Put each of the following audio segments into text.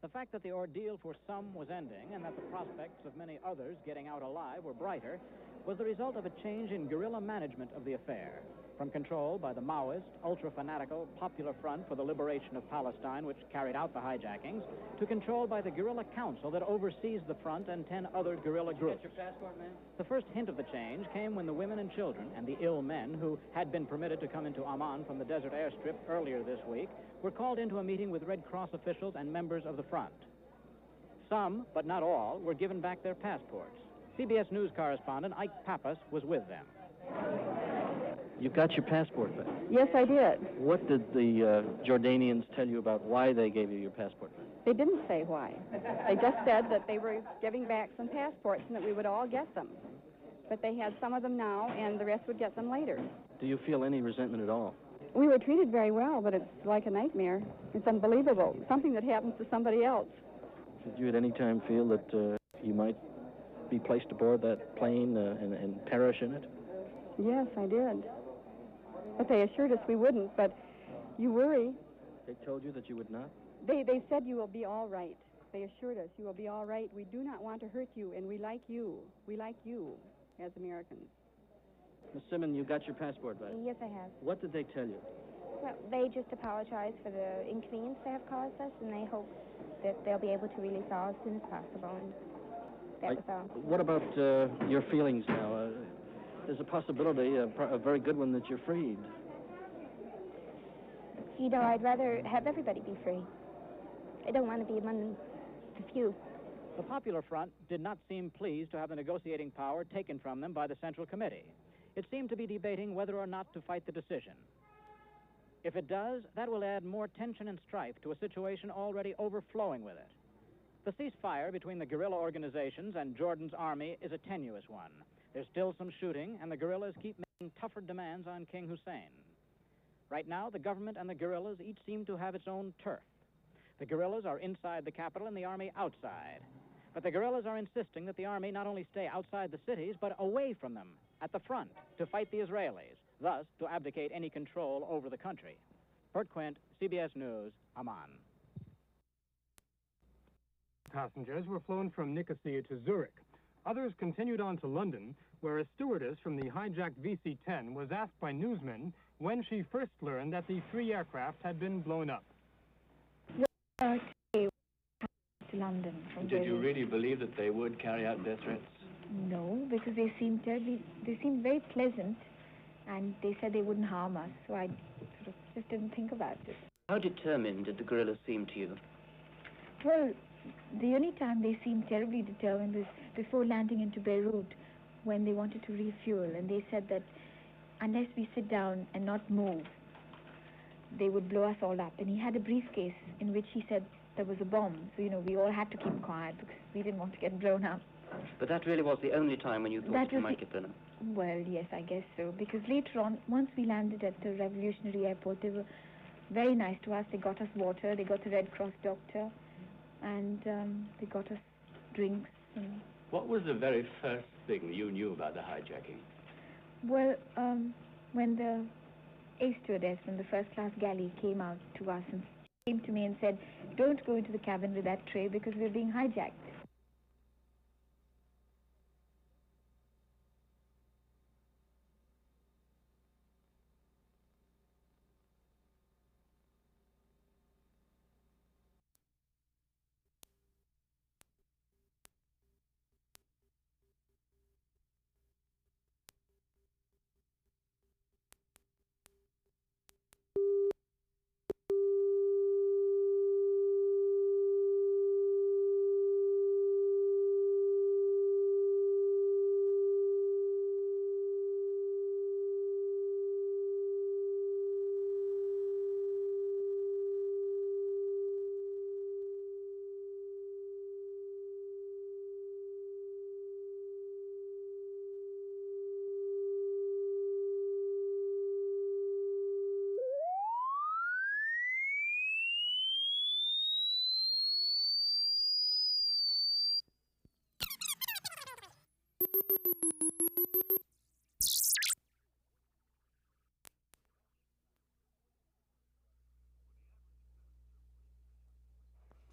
The fact that the ordeal for some was ending and that the prospects of many others getting out alive were brighter was the result of a change in guerrilla management of the affair, from control by the Maoist, ultra-fanatical Popular Front for the Liberation of Palestine, which carried out the hijackings, to control by the Guerrilla Council that oversees the front and 10 other guerrilla groups. Get your passport, man? The first hint of the change came when the women and children and the ill men who had been permitted to come into Amman from the desert airstrip earlier this week were called into a meeting with Red Cross officials and members of the front. Some, but not all, were given back their passports. CBS News correspondent Ike Pappas was with them. You got your passport back? Yes, I did. What did the Jordanians tell you about why they gave you your passport back? They didn't say why. They just said that they were giving back some passports and that we would all get them. But they had some of them now, and the rest would get them later. Do you feel any resentment at all? We were treated very well, but it's like a nightmare. It's unbelievable. Something that happens to somebody else. Did you at any time feel that you might be placed aboard that plane and perish in it? Yes, I did. But they assured us we wouldn't, but you worry. They told you that you would not? They said you will be all right. They assured us you will be all right. We do not want to hurt you, and we like you. We like you as Americans. Miss Simmons, you got your passport back? Yes, I have. What did they tell you? Well, they just apologize for the inconvenience they have caused us, and they hope that they'll be able to release all as soon as possible, and that was all. What about your feelings now? There's a possibility, a very good one, that you're freed. You know, I'd rather have everybody be free. I don't want to be among the few. The Popular Front did not seem pleased to have the negotiating power taken from them by the Central Committee. It seemed to be debating whether or not to fight the decision. If it does, that will add more tension and strife to a situation already overflowing with it. The ceasefire between the guerrilla organizations and Jordan's army is a tenuous one. There's still some shooting, and the guerrillas keep making tougher demands on King Hussein. Right now, the government and the guerrillas each seem to have its own turf. The guerrillas are inside the capital and the army outside. But the guerrillas are insisting that the army not only stay outside the cities, but away from them, at the front, to fight the Israelis, thus to abdicate any control over the country. Bert Quint, CBS News, Amman. Passengers were flown from Nicosia to Zurich. Others continued on to London, where a stewardess from the hijacked VC-10 was asked by newsmen when she first learned that the 3 aircraft had been blown up. To London. Did you really believe that they would carry out death threats? No, because they seemed very pleasant, and they said they wouldn't harm us, so I sort of just didn't think about it. How determined did the guerrillas seem to you? Well, the only time they seemed terribly determined was before landing into Beirut, when they wanted to refuel, and they said that unless we sit down and not move, they would blow us all up. And he had a briefcase in which he said there was a bomb, so, you know, we all had to keep quiet because we didn't want to get blown up. But that really was the only time when you thought that you might get blown up? Well, yes, I guess so, because later on, once we landed at the Revolutionary Airport, they were very nice to us. They got us water, they got the Red Cross doctor, and they got us drinks. And what was the very first thing you knew about the hijacking? Well, when the air stewardess from the first-class galley came out to us and came to me and said, "Don't go into the cabin with that tray because we're being hijacked."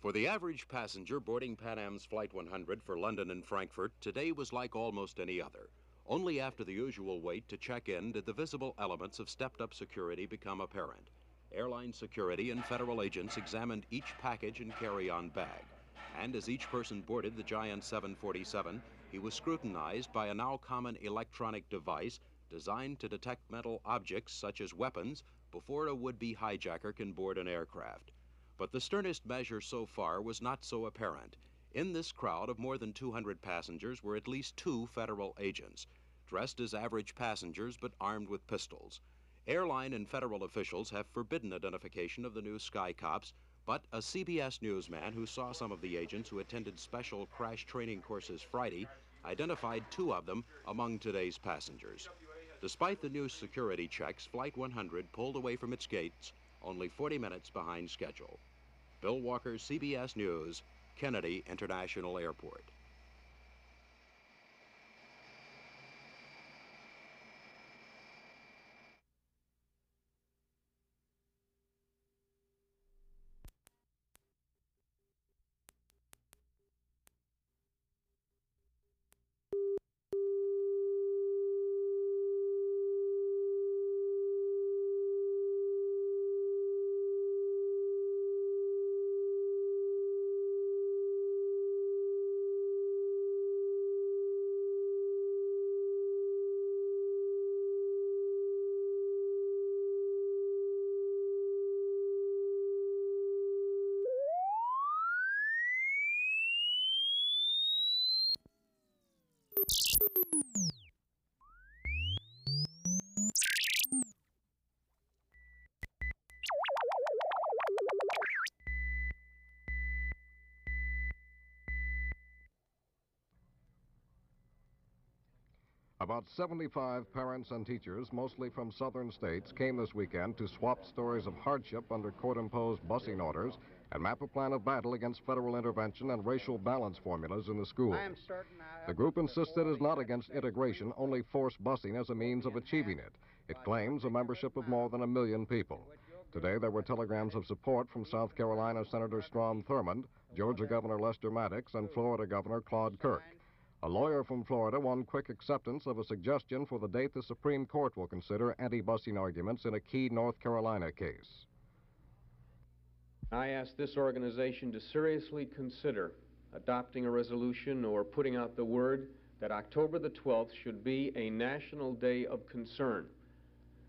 For the average passenger boarding Pan Am's Flight 100 for London and Frankfurt, today was like almost any other. Only after the usual wait to check in did the visible elements of stepped-up security become apparent. Airline security and federal agents examined each package and carry-on bag. And as each person boarded the giant 747, he was scrutinized by a now common electronic device designed to detect metal objects such as weapons before a would-be hijacker can board an aircraft. But the sternest measure so far was not so apparent. In this crowd of more than 200 passengers were at least 2 federal agents, dressed as average passengers but armed with pistols. Airline and federal officials have forbidden identification of the new Sky Cops, but a CBS newsman who saw some of the agents who attended special crash training courses Friday identified 2 of them among today's passengers. Despite the new security checks, Flight 100 pulled away from its gates only 40 minutes behind schedule. Bill Walker, CBS News, Kennedy International Airport. About 75 parents and teachers, mostly from southern states, came this weekend to swap stories of hardship under court-imposed busing orders and map a plan of battle against federal intervention and racial balance formulas in the schools. The group insists it is not against integration, only forced busing as a means of achieving it. It claims a membership of more than 1 million people. Today, there were telegrams of support from South Carolina Senator Strom Thurmond, Georgia Governor Lester Maddox, and Florida Governor Claude Kirk. A lawyer from Florida won quick acceptance of a suggestion for the date the Supreme Court will consider anti-busing arguments in a key North Carolina case. I ask this organization to seriously consider adopting a resolution or putting out the word that October the 12th should be a national day of concern,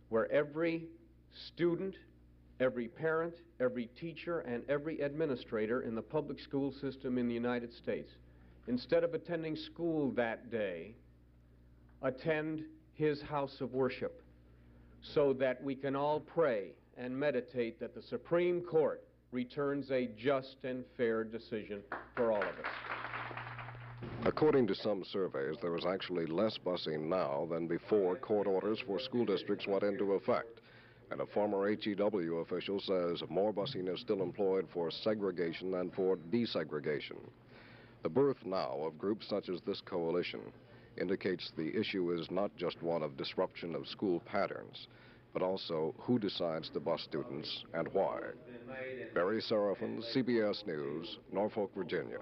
where every student, every parent, every teacher, and every administrator in the public school system in the United States, instead of attending school that day, attend his house of worship so that we can all pray and meditate that the Supreme Court returns a just and fair decision for all of us. According to some surveys, there is actually less busing now than before court orders for school districts went into effect. And a former HEW official says more busing is still employed for segregation than for desegregation. The birth now of groups such as this coalition indicates the issue is not just one of disruption of school patterns, but also who decides to bus students and why. Barry Seraphin, CBS News, Norfolk, Virginia.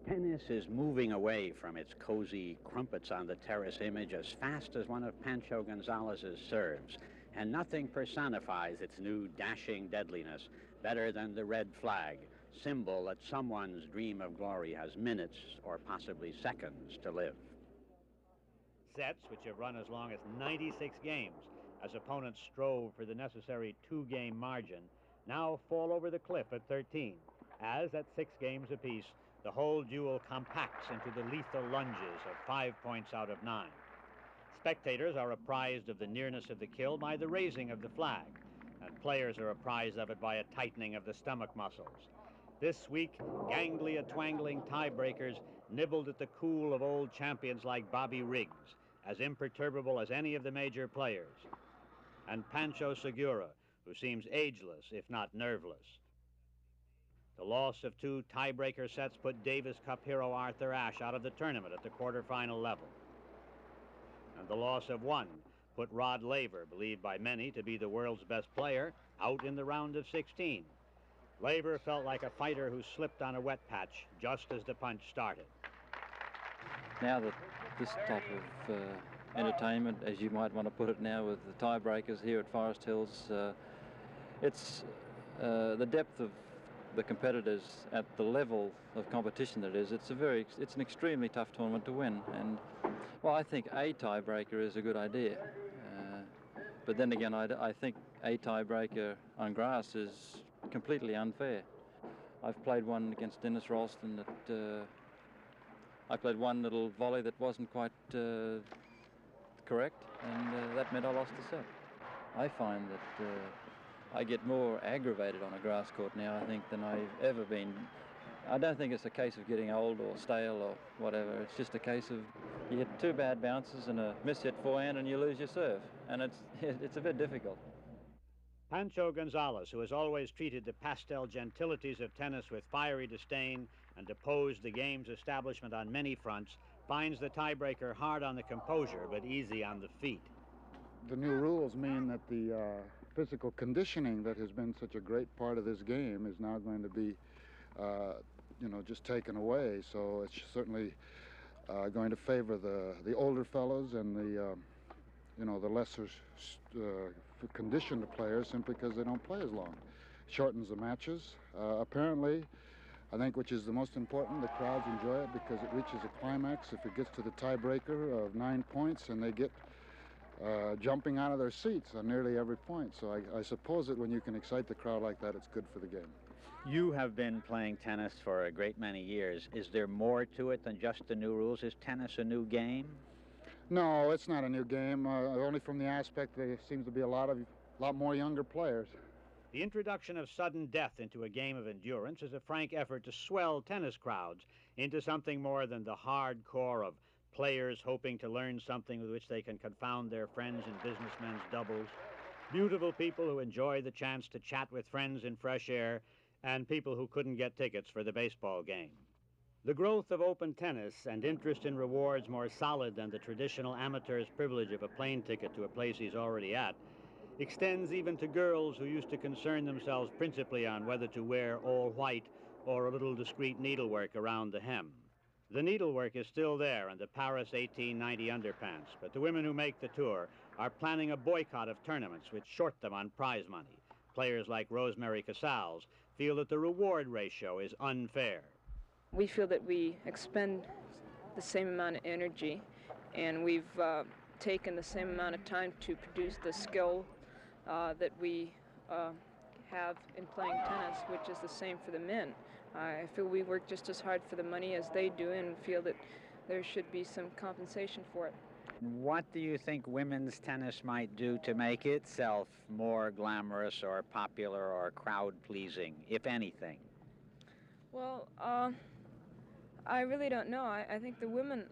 Tennis is moving away from its cozy crumpets on the terrace image as fast as one of Pancho Gonzalez's serves, and nothing personifies its new dashing deadliness better than the red flag, symbol that someone's dream of glory has minutes or possibly seconds to live. Sets which have run as long as 96 games, as opponents strove for the necessary 2-game margin, now fall over the cliff at 13, as at 6 games apiece, the whole duel compacts into the lethal lunges of 5 points out of 9. Spectators are apprised of the nearness of the kill by the raising of the flag, and players are apprised of it by a tightening of the stomach muscles. This week, gangly twangling tiebreakers nibbled at the cool of old champions like Bobby Riggs, as imperturbable as any of the major players, and Pancho Segura, who seems ageless, if not nerveless. The loss of 2 tiebreaker sets put Davis Cup hero Arthur Ashe out of the tournament at the quarterfinal level. And the loss of 1 put Rod Laver, believed by many to be the world's best player, out in the round of 16. Laver felt like a fighter who slipped on a wet patch just as the punch started. Now that this type of entertainment, as you might want to put it now, with the tiebreakers here at Forest Hills, it's the depth of the competitors at the level of competition that it is. It's an extremely tough tournament to win, and well, I think a tiebreaker is a good idea. But then again, I think a tiebreaker on grass is completely unfair. I've played one against Dennis Ralston that I played one little volley that wasn't quite correct, and that meant I lost the set. I find that I get more aggravated on a grass court now, I think, than I've ever been. I don't think it's a case of getting old or stale or whatever. It's just a case of you hit 2 bad bounces and a miss-hit forehand and you lose your serve, and it's a bit difficult. Pancho Gonzalez, who has always treated the pastel gentilities of tennis with fiery disdain and opposed the game's establishment on many fronts, finds the tiebreaker hard on the composure but easy on the feet. The new rules mean that the physical conditioning that has been such a great part of this game is now going to be, just taken away. So it's certainly going to favor the older fellows and the lesser conditioned players, simply because they don't play as long. Shortens the matches. Apparently, I think, which is the most important, the crowds enjoy it because it reaches a climax if it gets to the tiebreaker of 9 points, and they get jumping out of their seats on nearly every point. So I suppose that when you can excite the crowd like that, it's good for the game. You have been playing tennis for a great many years. Is there more to it than just the new rules? Is tennis a new game? No, it's not a new game, only from the aspect that there seems to be a lot more younger players. The introduction of sudden death into a game of endurance is a frank effort to swell tennis crowds into something more than the hardcore of players hoping to learn something with which they can confound their friends in businessmen's doubles, beautiful people who enjoy the chance to chat with friends in fresh air, and people who couldn't get tickets for the baseball game. The growth of open tennis and interest in rewards more solid than the traditional amateur's privilege of a plane ticket to a place he's already at extends even to girls who used to concern themselves principally on whether to wear all white or a little discreet needlework around the hem. The needlework is still there in the Paris 1890 underpants, but the women who make the tour are planning a boycott of tournaments which short them on prize money. Players like Rosemary Casals feel that the reward ratio is unfair. We feel that we expend the same amount of energy, and we've taken the same amount of time to produce the skill that we have in playing tennis, which is the same for the men. I feel we work just as hard for the money as they do, and feel that there should be some compensation for it. What do you think women's tennis might do to make itself more glamorous or popular or crowd-pleasing, if anything? Well, I really don't know. I think the women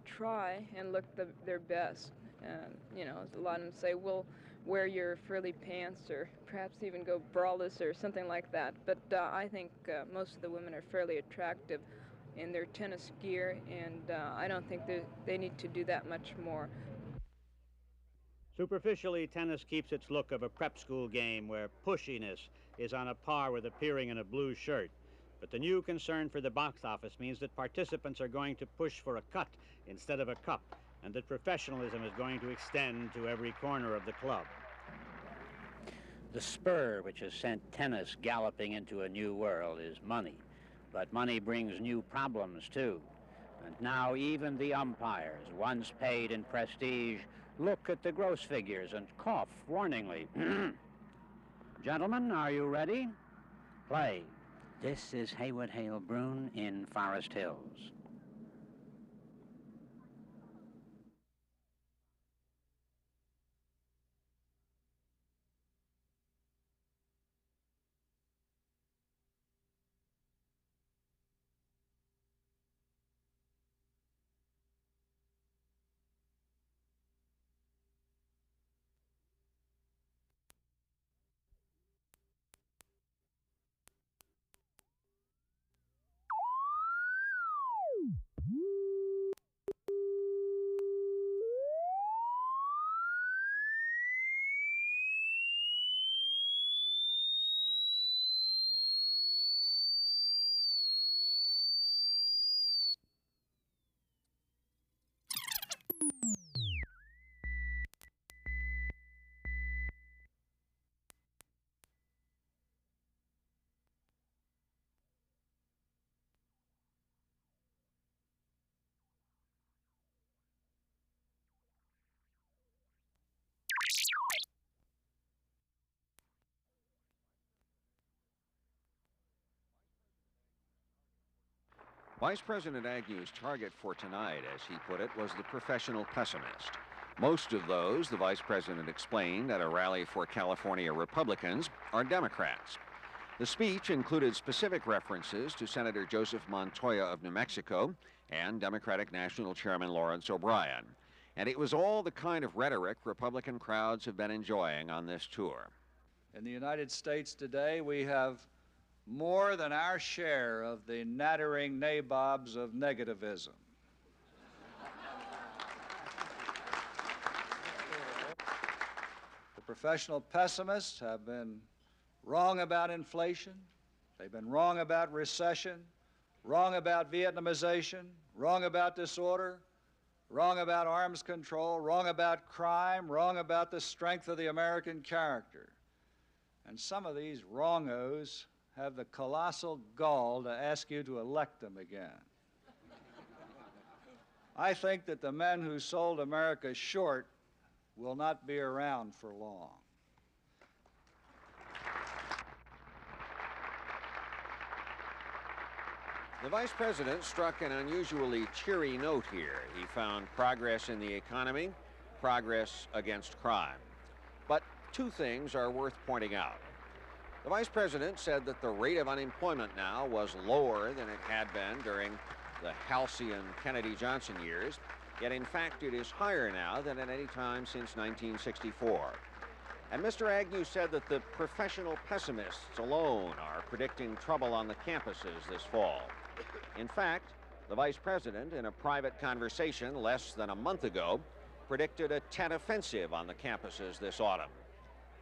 try and look their best. A lot of them say, well, wear your frilly pants or perhaps even go braless or something like that. But I think most of the women are fairly attractive in their tennis gear, and I don't think they need to do that much more. Superficially, tennis keeps its look of a prep school game where pushiness is on a par with appearing in a blue shirt. But the new concern for the box office means that participants are going to push for a cut instead of a cup, and that professionalism is going to extend to every corner of the club. The spur which has sent tennis galloping into a new world is money. But money brings new problems, too. And now even the umpires, once paid in prestige, look at the gross figures and cough warningly. Gentlemen, are you ready? Play. This is Haywood Hale Brune in Forest Hills. Vice President Agnew's target for tonight, as he put it, was the professional pessimist. Most of those, the Vice President explained at a rally for California Republicans, are Democrats. The speech included specific references to Senator Joseph Montoya of New Mexico and Democratic National Chairman Lawrence O'Brien. And it was all the kind of rhetoric Republican crowds have been enjoying on this tour. In the United States today, we have more than our share of the nattering nabobs of negativism. The professional pessimists have been wrong about inflation, they've been wrong about recession, wrong about Vietnamization, wrong about disorder, wrong about arms control, wrong about crime, wrong about the strength of the American character. And some of these wrongos have the colossal gall to ask you to elect them again. I think that the men who sold America short will not be around for long. The Vice President struck an unusually cheery note here. He found progress in the economy, progress against crime. But two things are worth pointing out. The Vice President said that the rate of unemployment now was lower than it had been during the halcyon Kennedy-Johnson years, yet in fact it is higher now than at any time since 1964. And Mr. Agnew said that the professional pessimists alone are predicting trouble on the campuses this fall. In fact, the Vice President, in a private conversation less than a month ago, predicted a Tet offensive on the campuses this autumn.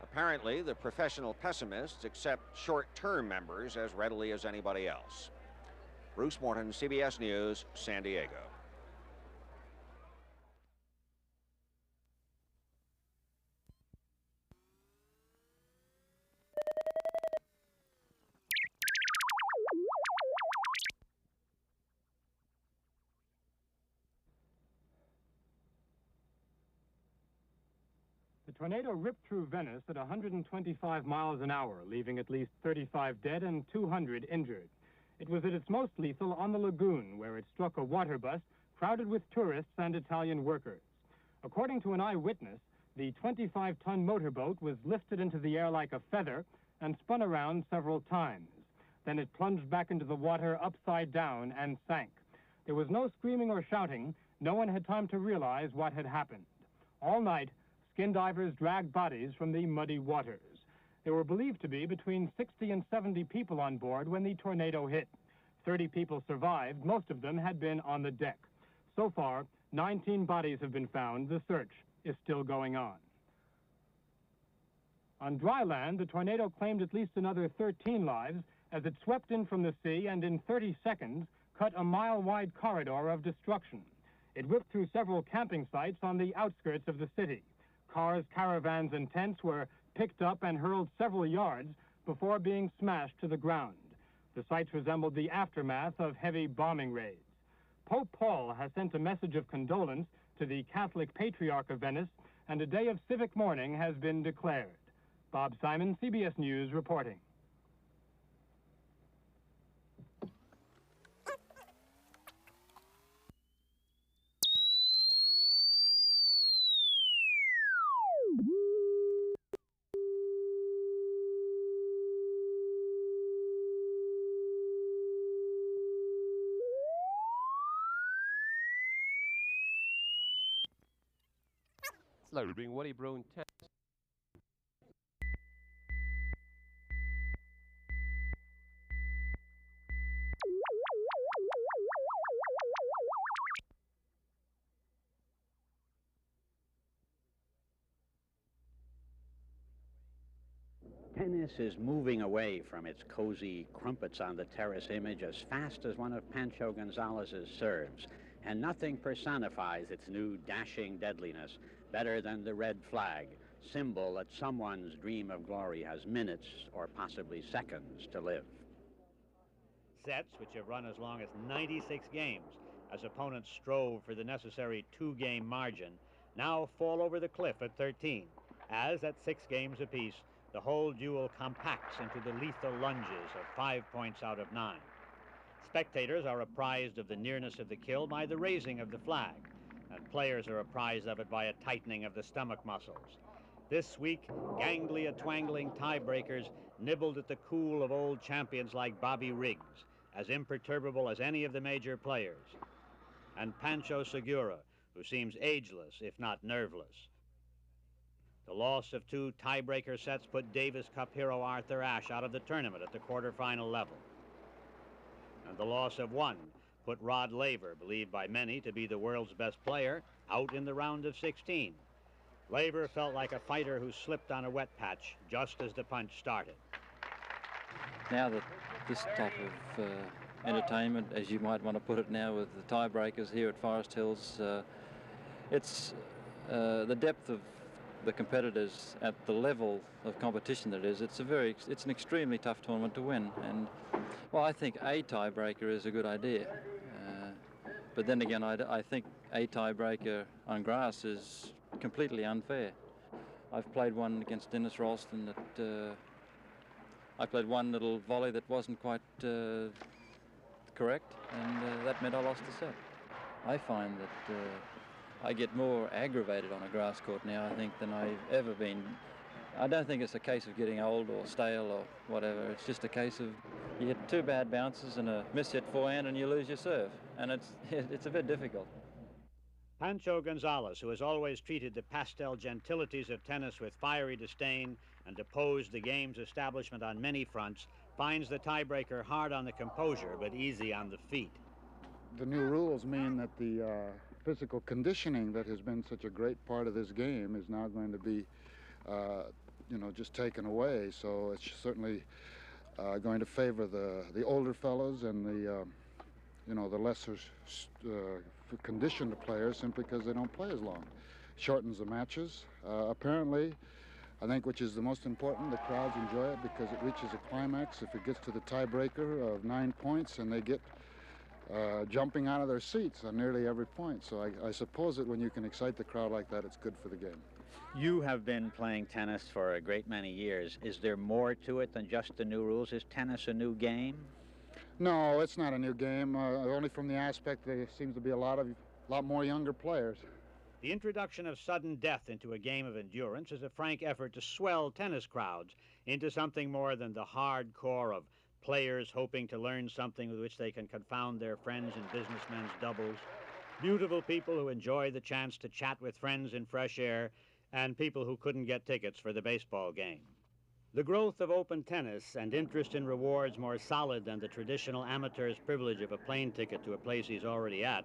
Apparently, the professional pessimists accept short-term members as readily as anybody else. Bruce Morton, CBS News, San Diego. The tornado ripped through Venice at 125 miles an hour, leaving at least 35 dead and 200 injured. It was at its most lethal on the lagoon, where it struck a water bus crowded with tourists and Italian workers. According to an eyewitness, the 25-ton motorboat was lifted into the air like a feather and spun around several times. Then it plunged back into the water upside down and sank. There was no screaming or shouting. No one had time to realize what had happened. All night, skin divers dragged bodies from the muddy waters. There were believed to be between 60 and 70 people on board when the tornado hit. 30 people survived. Most of them had been on the deck. So far, 19 bodies have been found. The search is still going on. On dry land, the tornado claimed at least another 13 lives as it swept in from the sea and in 30 seconds cut a mile-wide corridor of destruction. It whipped through several camping sites on the outskirts of the city. Cars, caravans, and tents were picked up and hurled several yards before being smashed to the ground. The sites resembled the aftermath of heavy bombing raids. Pope Paul has sent a message of condolence to the Catholic Patriarch of Venice, and a day of civic mourning has been declared. Bob Simon, CBS News, reporting. Slowly bring Wally Brown test. Tennis is moving away from its cozy crumpets on the terrace image as fast as one of Pancho Gonzalez's serves, and nothing personifies its new dashing deadliness better than the red flag, symbol that someone's dream of glory has minutes or possibly seconds to live. Sets which have run as long as 96 games as opponents strove for the necessary two-game margin now fall over the cliff at 13, as at 6 games apiece, the whole duel compacts into the lethal lunges of 5 points out of 9. Spectators are apprised of the nearness of the kill by the raising of the flag, and players are apprised of it by a tightening of the stomach muscles. This week, ganglia-twangling tiebreakers nibbled at the cool of old champions like Bobby Riggs, as imperturbable as any of the major players, and Pancho Segura, who seems ageless, if not nerveless. The loss of 2 tiebreaker sets put Davis Cup hero Arthur Ashe out of the tournament at the quarterfinal level. And the loss of 1 put Rod Laver, believed by many to be the world's best player, out in the round of 16. Laver felt like a fighter who slipped on a wet patch just as the punch started. Now that this type of entertainment, as you might want to put it now, with the tiebreakers here at Forest Hills, it's the depth of the competitors at the level of competition that it is. It's an extremely tough tournament to win, and well, I think a tiebreaker is a good idea. But then again, I think a tiebreaker on grass is completely unfair. I've played one against Dennis Ralston that I played one little volley that wasn't quite correct, and that meant I lost the set. I find that I get more aggravated on a grass court now, I think, than I've ever been. I don't think it's a case of getting old or stale or whatever. It's just a case of you hit 2 bad bounces and a miss-hit forehand and you lose your serve, and it's a bit difficult. Pancho Gonzalez, who has always treated the pastel gentilities of tennis with fiery disdain and opposed the game's establishment on many fronts, finds the tiebreaker hard on the composure but easy on the feet. The new rules mean that the physical conditioning that has been such a great part of this game is now going to be, just taken away. So it's certainly going to favor the older fellows and the lesser conditioned players, simply because they don't play as long. Shortens the matches. Apparently, I think, which is the most important, the crowds enjoy it because it reaches a climax if it gets to the tiebreaker of 9 points, and they get jumping out of their seats on nearly every point. So I suppose that when you can excite the crowd like that, it's good for the game. You have been playing tennis for a great many years. Is there more to it than just the new rules? Is tennis a new game? No, it's not a new game, only from the aspect that there seems to be a lot more younger players. The introduction of sudden death into a game of endurance is a frank effort to swell tennis crowds into something more than the hardcore of players hoping to learn something with which they can confound their friends in businessmen's doubles, beautiful people who enjoy the chance to chat with friends in fresh air, and people who couldn't get tickets for the baseball game. The growth of open tennis and interest in rewards more solid than the traditional amateur's privilege of a plane ticket to a place he's already at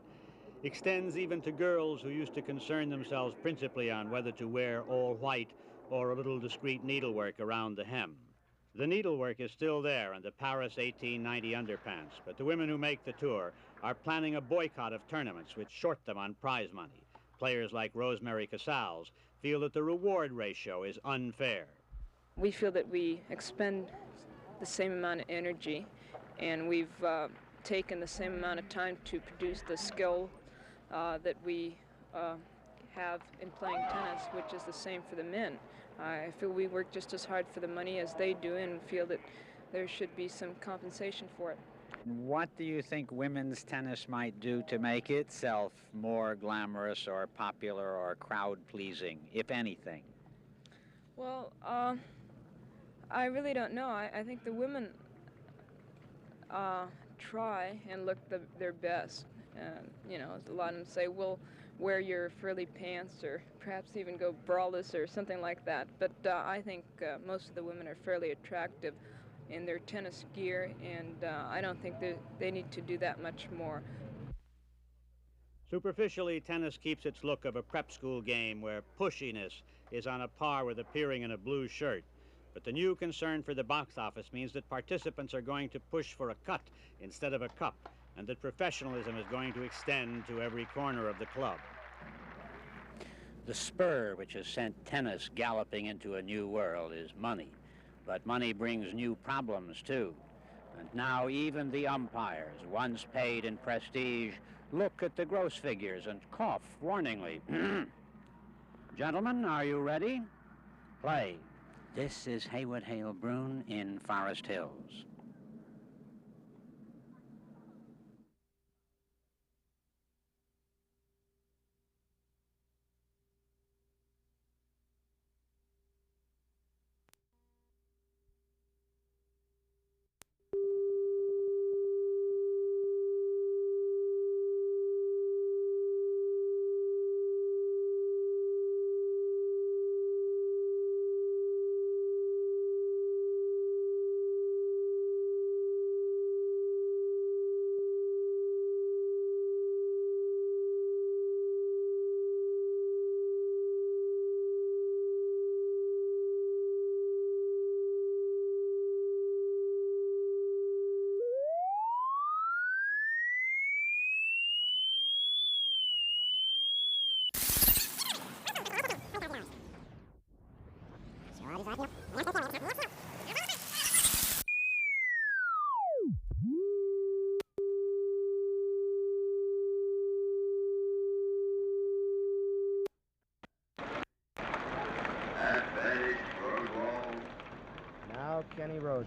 extends even to girls who used to concern themselves principally on whether to wear all white or a little discreet needlework around the hem. The needlework is still there in the Paris 1890 underpants, but the women who make the tour are planning a boycott of tournaments which short them on prize money. Players like Rosemary Casals feel that the reward ratio is unfair. We feel that we expend the same amount of energy, and we've taken the same amount of time to produce the skill that we have in playing tennis, which is the same for the men. I feel we work just as hard for the money as they do, and feel that there should be some compensation for it. What do you think women's tennis might do to make itself more glamorous or popular or crowd-pleasing, if anything? Well, I really don't know. I think the women try and look their best. A lot of them say, well, wear your frilly pants or perhaps even go braless or something like that. But I think most of the women are fairly attractive in their tennis gear, and I don't think they need to do that much more. Superficially, tennis keeps its look of a prep school game where pushiness is on a par with appearing in a blue shirt. But the new concern for the box office means that participants are going to push for a cut instead of a cup, and that professionalism is going to extend to every corner of the club. The spur which has sent tennis galloping into a new world is money. But money brings new problems, too. And now even the umpires, once paid in prestige, look at the gross figures and cough warningly. Gentlemen, are you ready? Play. This is Haywood Hale Brune in Forest Hills.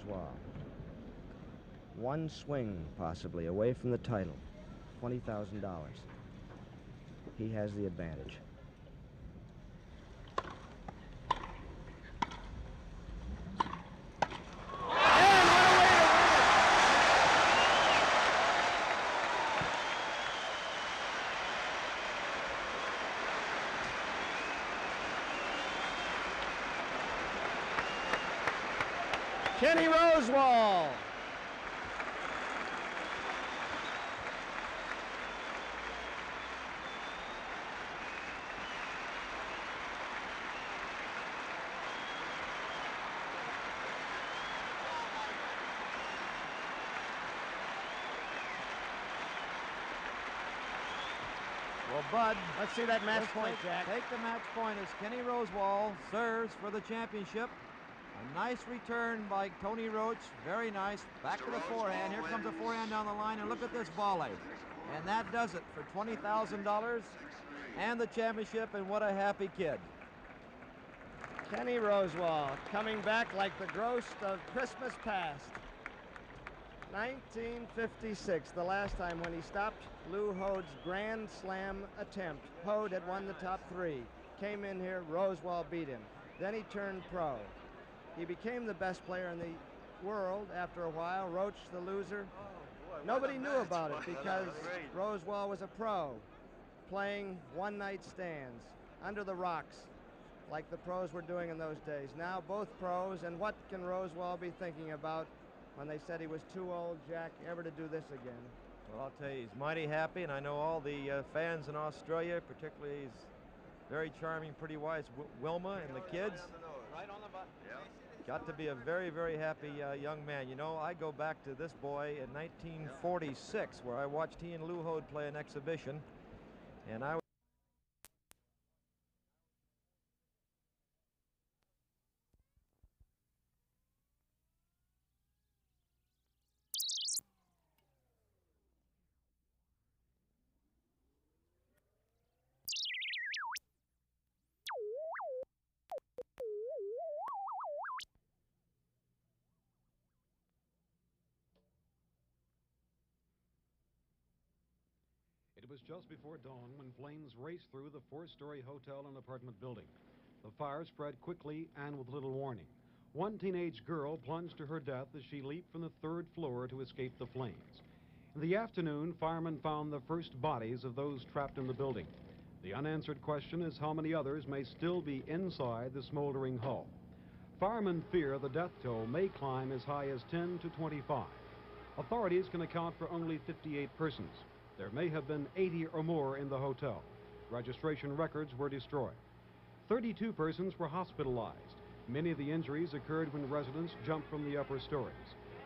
Rosewall. One swing, possibly, away from the title. $20,000. He has the advantage. Kenny Rosewall. Well, Bud, let's see that match point, Jack. Take the match point as Kenny Rosewall serves for the championship. A nice return by Tony Roach. Very nice. Back to the forehand. Here comes a forehand down the line, and look at this volley. And that does it for $20,000 and the championship, and what a happy kid. Kenny Rosewall coming back like the ghost of Christmas past. 1956, the last time when he stopped Lou Hode's Grand Slam attempt. Hode had won the top three. Came in here, Rosewall beat him. Then he turned pro. He became the best player in the world after a while. Roach, the loser. Nobody knew about it because Rosewall was a pro, playing one-night stands under the rocks like the pros were doing in those days. Now both pros, and what can Rosewall be thinking about when they said he was too old, Jack, ever to do this again? Well, I'll tell you, he's mighty happy, and I know all the fans in Australia, particularly his very charming, pretty wife, Wilma, and the kids. Right on the button. Yeah. Got to be a very, very happy young man. You know, I go back to this boy in 1946, where I watched he and Lou Hode play an exhibition, and I It was just before dawn when flames raced through the four-story hotel and apartment building. The fire spread quickly and with little warning. One teenage girl plunged to her death as she leaped from the third floor to escape the flames. In the afternoon, firemen found the first bodies of those trapped in the building. The unanswered question is how many others may still be inside the smoldering hull. Firemen fear the death toll may climb as high as 10 to 25. Authorities can account for only 58 persons. There may have been 80 or more in the hotel. Registration records were destroyed. 32 persons were hospitalized. Many of the injuries occurred when residents jumped from the upper stories.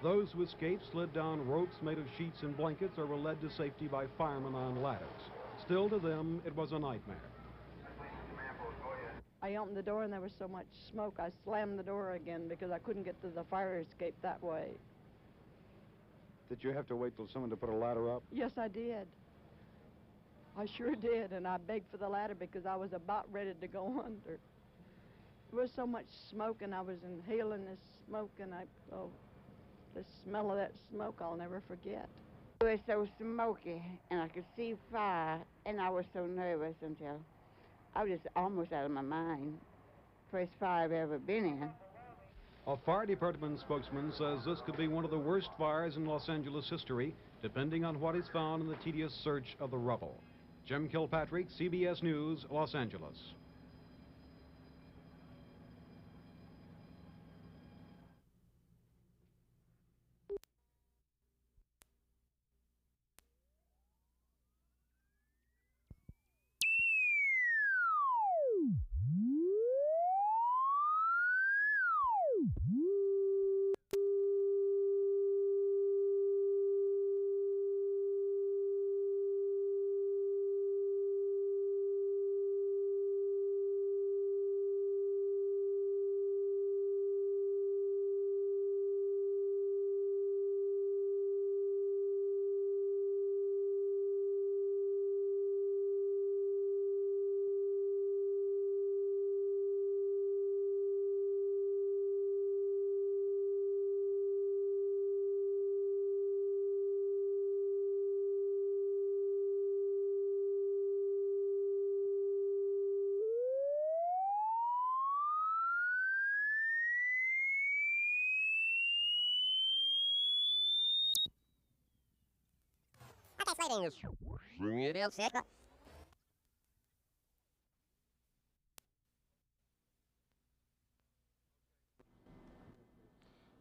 Those who escaped slid down ropes made of sheets and blankets or were led to safety by firemen on ladders. Still, to them, it was a nightmare. I opened the door and there was so much smoke, I slammed the door again because I couldn't get to the fire escape that way. Did you have to wait till someone to put a ladder up? Yes, I did. I sure did, and I begged for the ladder because I was about ready to go under. There was so much smoke, and I was inhaling this smoke, and the smell of that smoke I'll never forget. It was so smoky, and I could see fire, and I was so nervous until I was just almost out of my mind. First fire I've ever been in. A fire department spokesman says this could be one of the worst fires in Los Angeles history, depending on what is found in the tedious search of the rubble. Jim Kilpatrick, CBS News, Los Angeles.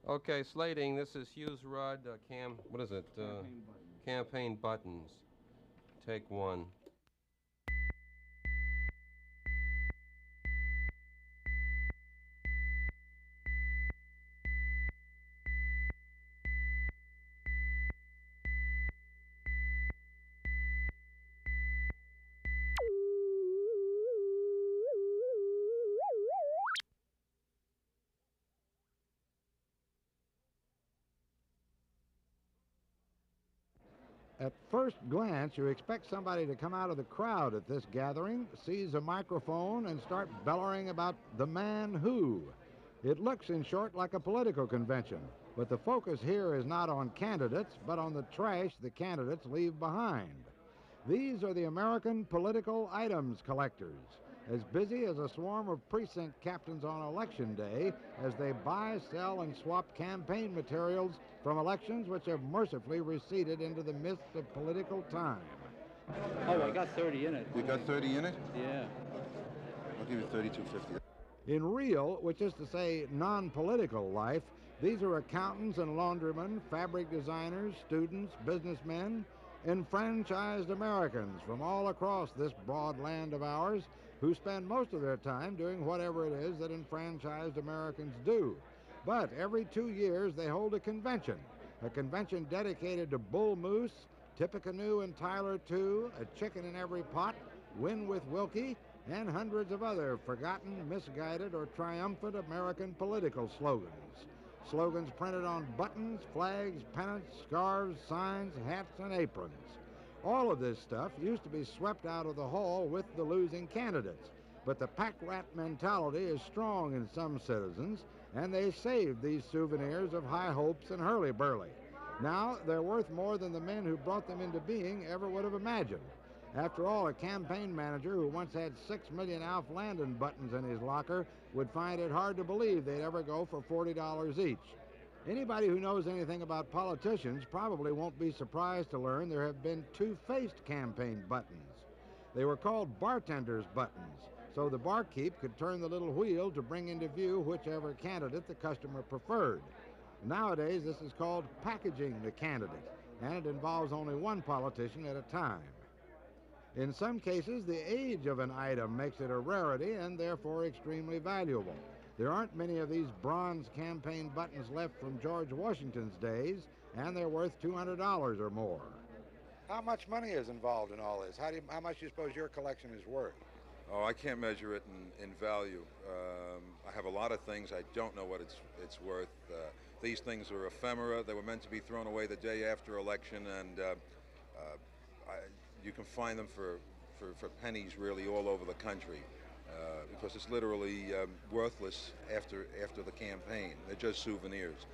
Okay, slating. This is Hughes Rudd. What is it? Campaign buttons. Take one. At first glance, you expect somebody to come out of the crowd at this gathering, seize a microphone, and start bellowing about the man who. It looks, in short, like a political convention, but the focus here is not on candidates, but on the trash the candidates leave behind. These are the American political items collectors, as busy as a swarm of precinct captains on election day as they buy, sell, and swap campaign materials from elections which have mercifully receded into the mists of political time. Oh, I got 30 in it. You got 30 in it? Yeah. I'll give you 32.50. In real, which is to say non-political life, these are accountants and laundrymen, fabric designers, students, businessmen, enfranchised Americans from all across this broad land of ours who spend most of their time doing whatever it is that enfranchised Americans do. But every 2 years they hold a convention dedicated to bull moose, Tippecanoe and Tyler too, a chicken in every pot, win with Wilkie, and hundreds of other forgotten, misguided, or triumphant American political slogans. Slogans printed on buttons, flags, pennants, scarves, signs, hats, and aprons. All of this stuff used to be swept out of the hall with the losing candidates, but the pack rat mentality is strong in some citizens, and they saved these souvenirs of high hopes and hurly-burly. Now they're worth more than the men who brought them into being ever would have imagined. After all, a campaign manager who once had 6 million Alf Landon buttons in his locker would find it hard to believe they'd ever go for $40 each. Anybody who knows anything about politicians probably won't be surprised to learn there have been two-faced campaign buttons. They were called bartender's buttons, so the barkeep could turn the little wheel to bring into view whichever candidate the customer preferred. Nowadays, this is called packaging the candidate, and it involves only one politician at a time. In some cases, the age of an item makes it a rarity and therefore extremely valuable. There aren't many of these bronze campaign buttons left from George Washington's days, and they're worth $200 or more. How much money is involved in all this? How much do you suppose your collection is worth? Oh, I can't measure it in value. I have a lot of things. I don't know what it's worth. These things are ephemera. They were meant to be thrown away the day after election, and you can find them for pennies really all over the country. Because it's literally worthless after the campaign. They're just souvenirs.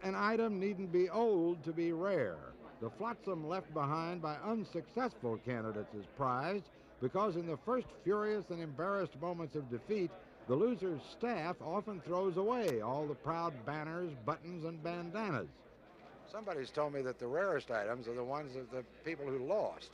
An item needn't be old to be rare. The flotsam left behind by unsuccessful candidates is prized because in the first furious and embarrassed moments of defeat, the loser's staff often throws away all the proud banners, buttons, and bandanas. Somebody's told me that the rarest items are the ones of the people who lost.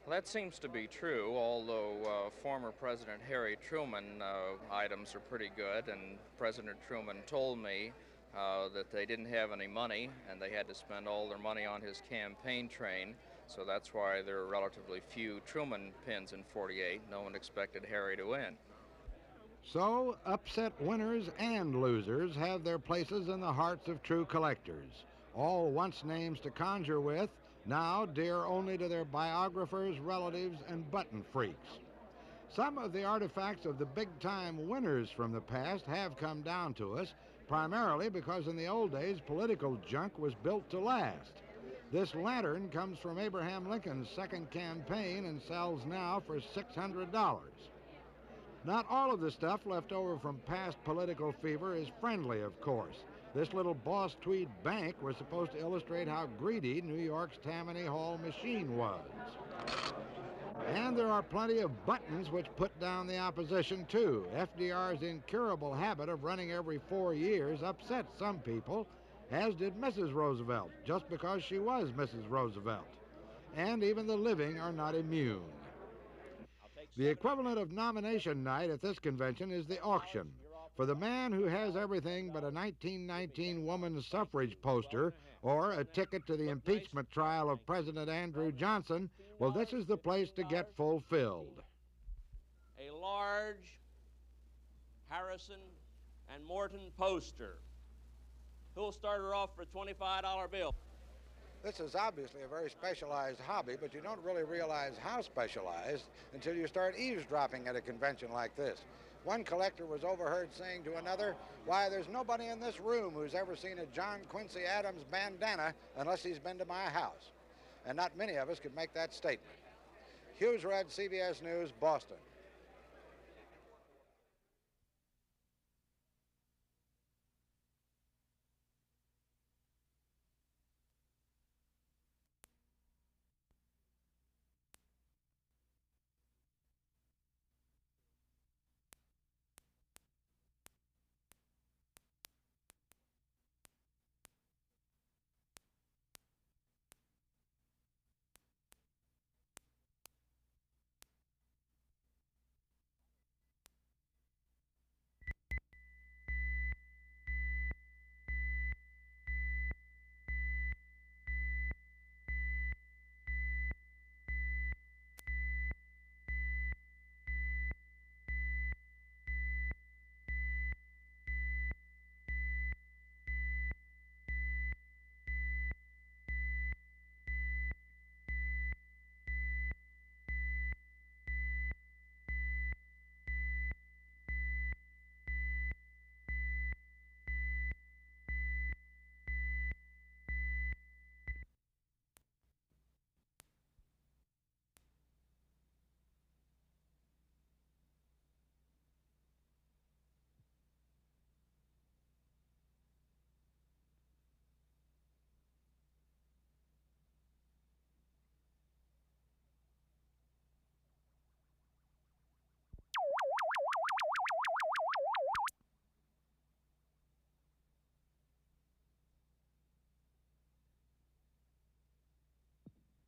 Well, that seems to be true, although former President Harry Truman items are pretty good, and President Truman told me that they didn't have any money and they had to spend all their money on his campaign train, so that's why there are relatively few Truman pins in '48. No one expected Harry to win. So, upset winners and losers have their places in the hearts of true collectors, all once names to conjure with, now dear only to their biographers, relatives, and button freaks. Some of the artifacts of the big-time winners from the past have come down to us, primarily because in the old days political junk was built to last. This lantern comes from Abraham Lincoln's second campaign and sells now for $600. Not all of the stuff left over from past political fever is friendly, of course. This little Boss Tweed bank was supposed to illustrate how greedy New York's Tammany Hall machine was. And there are plenty of buttons which put down the opposition, too. FDR's incurable habit of running every 4 years upset some people, as did Mrs. Roosevelt, just because she was Mrs. Roosevelt. and even the living are not immune. The equivalent of nomination night at this convention is the auction. For the man who has everything but a 1919 woman's suffrage poster or a ticket to the impeachment trial of President Andrew Johnson, well, this is the place to get fulfilled. A large Harrison and Morton poster. Who'll start her off for a $25 bill? This is obviously a very specialized hobby, but you don't really realize how specialized until you start eavesdropping at a convention like this. One collector was overheard saying to another, "Why, there's nobody in this room who's ever seen a John Quincy Adams bandana unless he's been to my house." And not many of us could make that statement. Hughes Rudd, CBS News, Boston.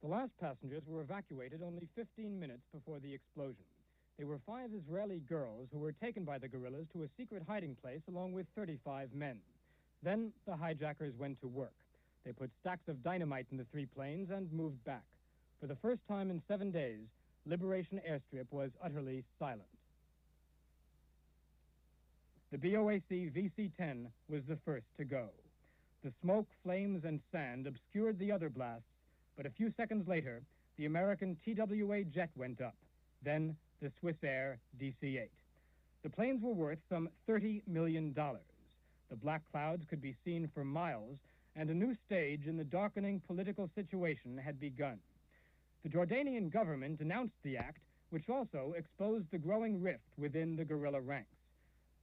The last passengers were evacuated only 15 minutes before the explosion. They were 5 Israeli girls who were taken by the guerrillas to a secret hiding place along with 35 men. Then the hijackers went to work. They put stacks of dynamite in the 3 planes and moved back. For the first time in 7 days, Liberation Airstrip was utterly silent. The BOAC VC-10 was the first to go. The smoke, flames, and sand obscured the other blasts, but a few seconds later, the American TWA jet went up, then the Swiss Air DC-8. The planes were worth some $30 million. The black clouds could be seen for miles, and a new stage in the darkening political situation had begun. The Jordanian government denounced the act, which also exposed the growing rift within the guerrilla ranks.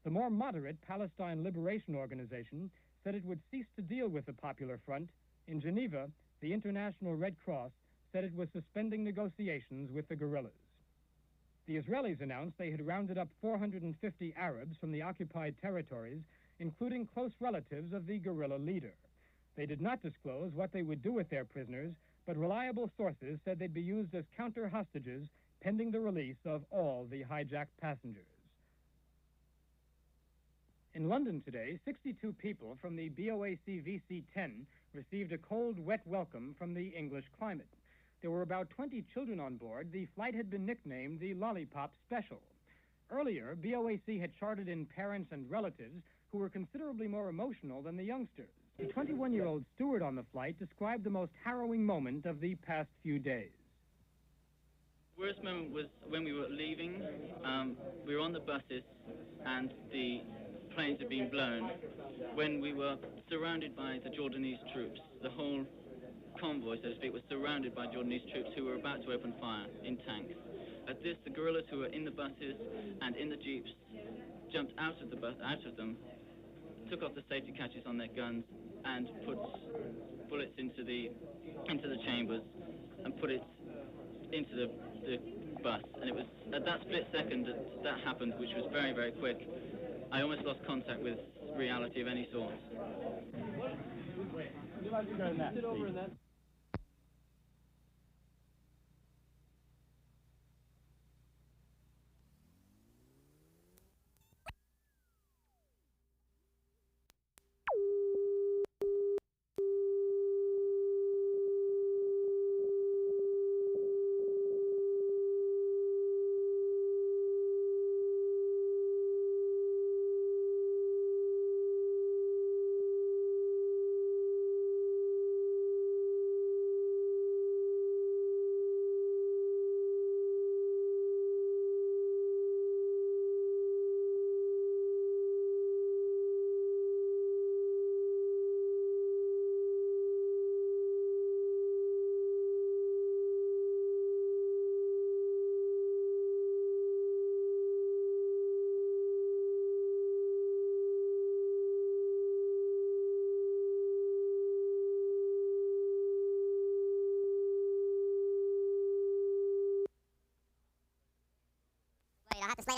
The more moderate Palestine Liberation Organization said it would cease to deal with the Popular Front. In Geneva, the International Red Cross said it was suspending negotiations with the guerrillas. The Israelis announced they had rounded up 450 Arabs from the occupied territories, including close relatives of the guerrilla leader. They did not disclose what they would do with their prisoners, but reliable sources said they'd be used as counter-hostages pending the release of all the hijacked passengers. In London today, 62 people from the BOAC VC-10 received a cold, wet welcome from the English climate. There were about 20 children on board. The flight had been nicknamed the Lollipop Special. Earlier, BOAC had chartered in parents and relatives who were considerably more emotional than the youngsters. The 21-year-old steward on the flight described the most harrowing moment of the past few days. The worst moment was when we were leaving. We were on the buses and the planes had been blown, when we were surrounded by the Jordanese troops. The whole convoy, so to speak, was surrounded by Jordanese troops who were about to open fire in tanks. At this, the guerrillas who were in the buses and in the jeeps jumped out of them, took off the safety catches on their guns, and put bullets into the chambers and put it into the bus. And it was at that split second that happened, which was very, very quick. I almost lost contact with reality of any sort. Sit over in that.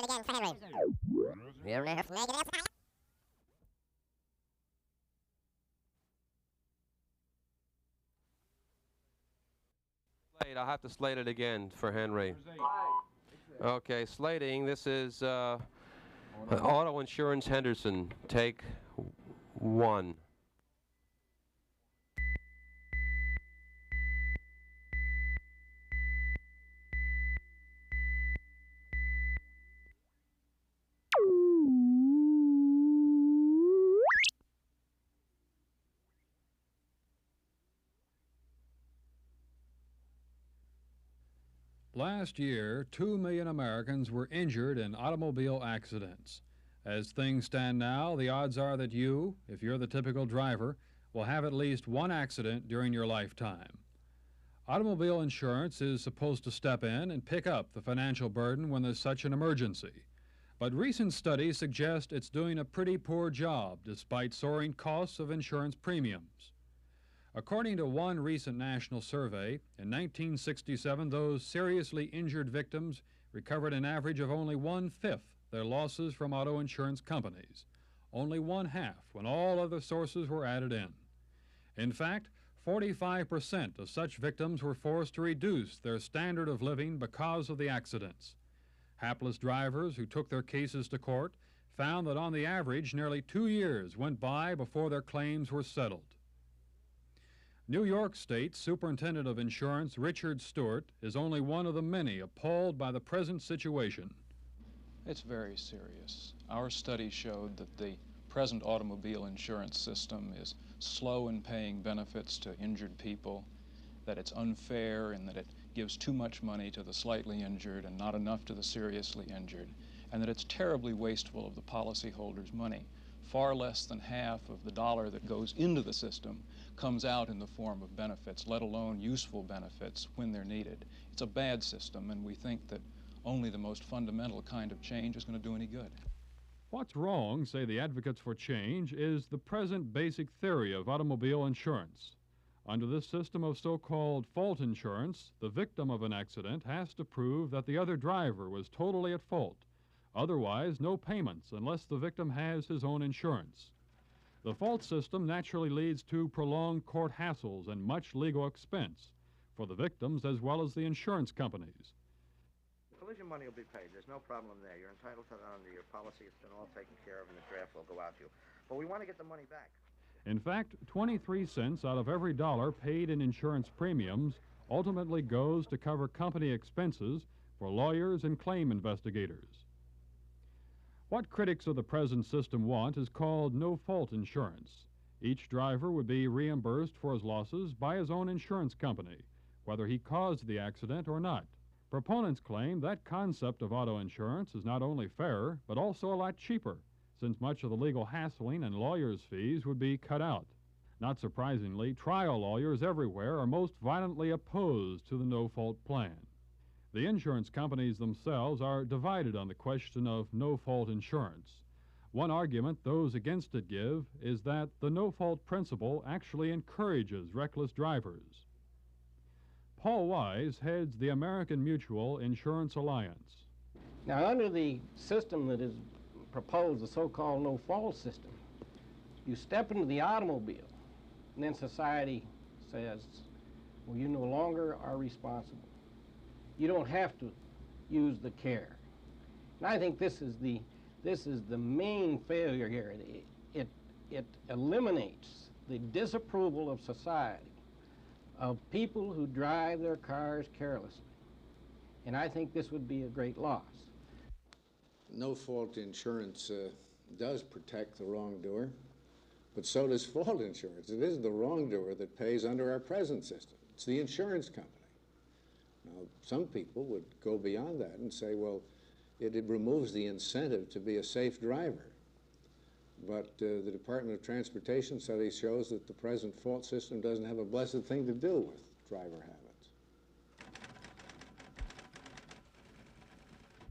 it again for Henry. Negative. Slate, I'll have to slate it again for Henry. Okay, slating. This is Auto Insurance Henderson. Take 1. Last year, 2 million Americans were injured in automobile accidents. As things stand now, the odds are that you, if you're the typical driver, will have at least one accident during your lifetime. Automobile insurance is supposed to step in and pick up the financial burden when there's such an emergency. But recent studies suggest it's doing a pretty poor job despite soaring costs of insurance premiums. According to one recent national survey, in 1967, those seriously injured victims recovered an average of only 1/5 their losses from auto insurance companies, only 1/2 when all other sources were added in. In fact, 45% of such victims were forced to reduce their standard of living because of the accidents. Hapless drivers who took their cases to court found that on the average, nearly 2 years went by before their claims were settled. New York State Superintendent of Insurance Richard Stewart is only one of the many appalled by the present situation. It's very serious. Our study showed that the present automobile insurance system is slow in paying benefits to injured people, that it's unfair and that it gives too much money to the slightly injured and not enough to the seriously injured, and that it's terribly wasteful of the policyholders' money. Far less than half of the dollar that goes into the system comes out in the form of benefits, let alone useful benefits when they're needed. It's a bad system, and we think that only the most fundamental kind of change is going to do any good. What's wrong, say the advocates for change, is the present basic theory of automobile insurance. Under this system of so-called fault insurance, the victim of an accident has to prove that the other driver was totally at fault. Otherwise, no payments unless the victim has his own insurance. The fault system naturally leads to prolonged court hassles and much legal expense for the victims as well as the insurance companies. The collision money will be paid. There's no problem there. You're entitled to that under your policy. It's been all taken care of, and the draft will go out to you. But we want to get the money back. In fact, 23 cents out of every dollar paid in insurance premiums ultimately goes to cover company expenses for lawyers and claim investigators. What critics of the present system want is called no-fault insurance. Each driver would be reimbursed for his losses by his own insurance company, whether he caused the accident or not. Proponents claim that concept of auto insurance is not only fairer, but also a lot cheaper, since much of the legal hassling and lawyers' fees would be cut out. Not surprisingly, trial lawyers everywhere are most violently opposed to the no-fault plan. The insurance companies themselves are divided on the question of no-fault insurance. One argument those against it give is that the no-fault principle actually encourages reckless drivers. Paul Wise heads the American Mutual Insurance Alliance. Now, under the system that is proposed, the so-called no-fault system, you step into the automobile, and then society says, well, you no longer are responsible. You don't have to use the care. And I think this is the main failure here. It eliminates the disapproval of society of people who drive their cars carelessly. And I think this would be a great loss. No-fault insurance does protect the wrongdoer, but so does fault insurance. It isn't the wrongdoer that pays under our present system. It's the insurance company. Now, some people would go beyond that and say, well, it removes the incentive to be a safe driver. But the Department of Transportation study shows that the present fault system doesn't have a blessed thing to do with driver habits.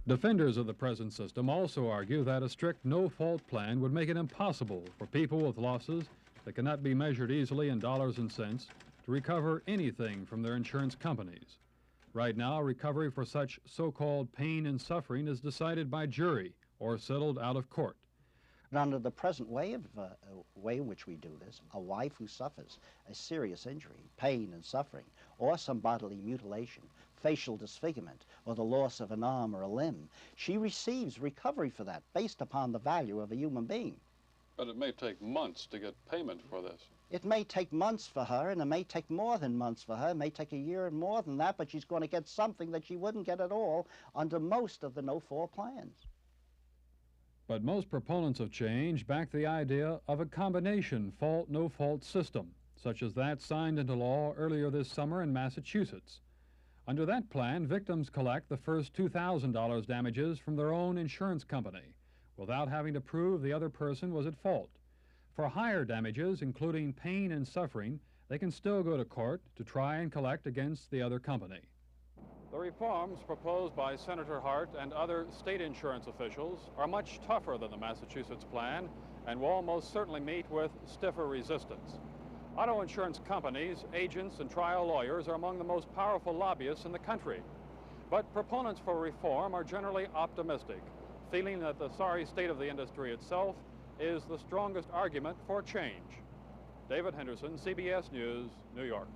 Defenders of the present system also argue that a strict no-fault plan would make it impossible for people with losses that cannot be measured easily in dollars and cents to recover anything from their insurance companies. Right now, recovery for such so-called pain and suffering is decided by jury or settled out of court. Under the present way in which we do this, a wife who suffers a serious injury, pain and suffering, or some bodily mutilation, facial disfigurement, or the loss of an arm or a limb, she receives recovery for that based upon the value of a human being. But it may take months to get payment for this. It may take months for her, and it may take more than months for her. It may take a year and more than that, but she's going to get something that she wouldn't get at all under most of the no-fault plans. But most proponents of change back the idea of a combination fault, no-fault system, such as that signed into law earlier this summer in Massachusetts. Under that plan, victims collect the first $2,000 damages from their own insurance company, without having to prove the other person was at fault. For higher damages, including pain and suffering, they can still go to court to try and collect against the other company. The reforms proposed by Senator Hart and other state insurance officials are much tougher than the Massachusetts plan and will almost certainly meet with stiffer resistance. Auto insurance companies, agents, and trial lawyers are among the most powerful lobbyists in the country. But proponents for reform are generally optimistic, feeling that the sorry state of the industry itself is the strongest argument for change. David Henderson, CBS News, New York.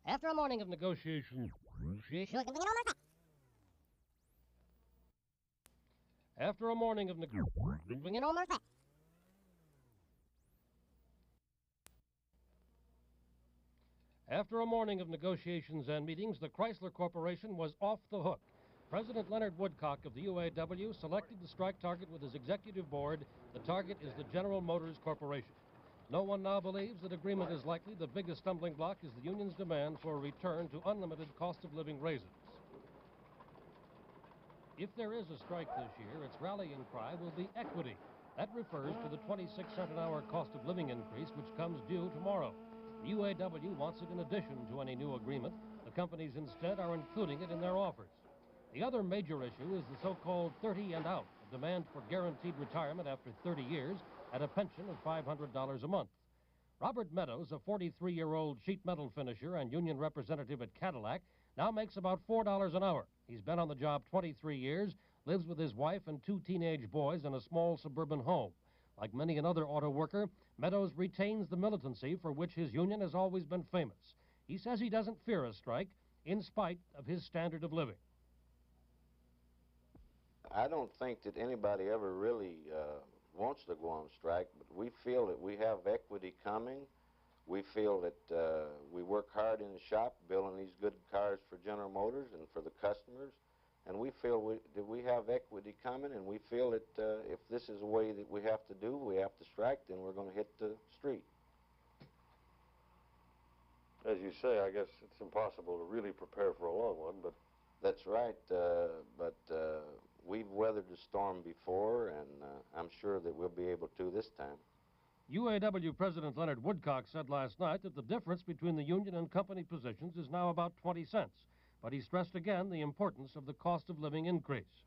After a morning of negotiation, after a morning of negotiations and meetings, the Chrysler Corporation was off the hook. President Leonard Woodcock of the UAW selected the strike target with his executive board. The target is the General Motors Corporation. No one now believes that agreement is likely. The biggest stumbling block is the union's demand for a return to unlimited cost of living raises. If there is a strike this year, its rallying cry will be equity. That refers to the 26-cent an hour cost of living increase, which comes due tomorrow. The UAW wants it in addition to any new agreement. The companies instead are including it in their offers. The other major issue is the so-called 30 and out, a demand for guaranteed retirement after 30 years at a pension of $500 a month. Robert Meadows, a 43-year-old sheet metal finisher and union representative at Cadillac, now makes about $4 an hour. He's been on the job 23 years, lives with his wife and 2 teenage boys in a small suburban home. Like many another auto worker, Meadows retains the militancy for which his union has always been famous. He says he doesn't fear a strike in spite of his standard of living. I don't think that anybody ever really wants to go on strike, but we feel that we have equity coming. We feel that we work hard in the shop building these good cars for General Motors and for the customers, and we feel that we have equity coming, and we feel that if this is the way that we have to do, we have to strike, then we're going to hit the street. As you say, I guess it's impossible to really prepare for a long one, but That's right, but we've weathered the storm before, and I'm sure that we'll be able to this time. UAW President Leonard Woodcock said last night that the difference between the union and company positions is now about 20 cents, but he stressed again the importance of the cost of living increase.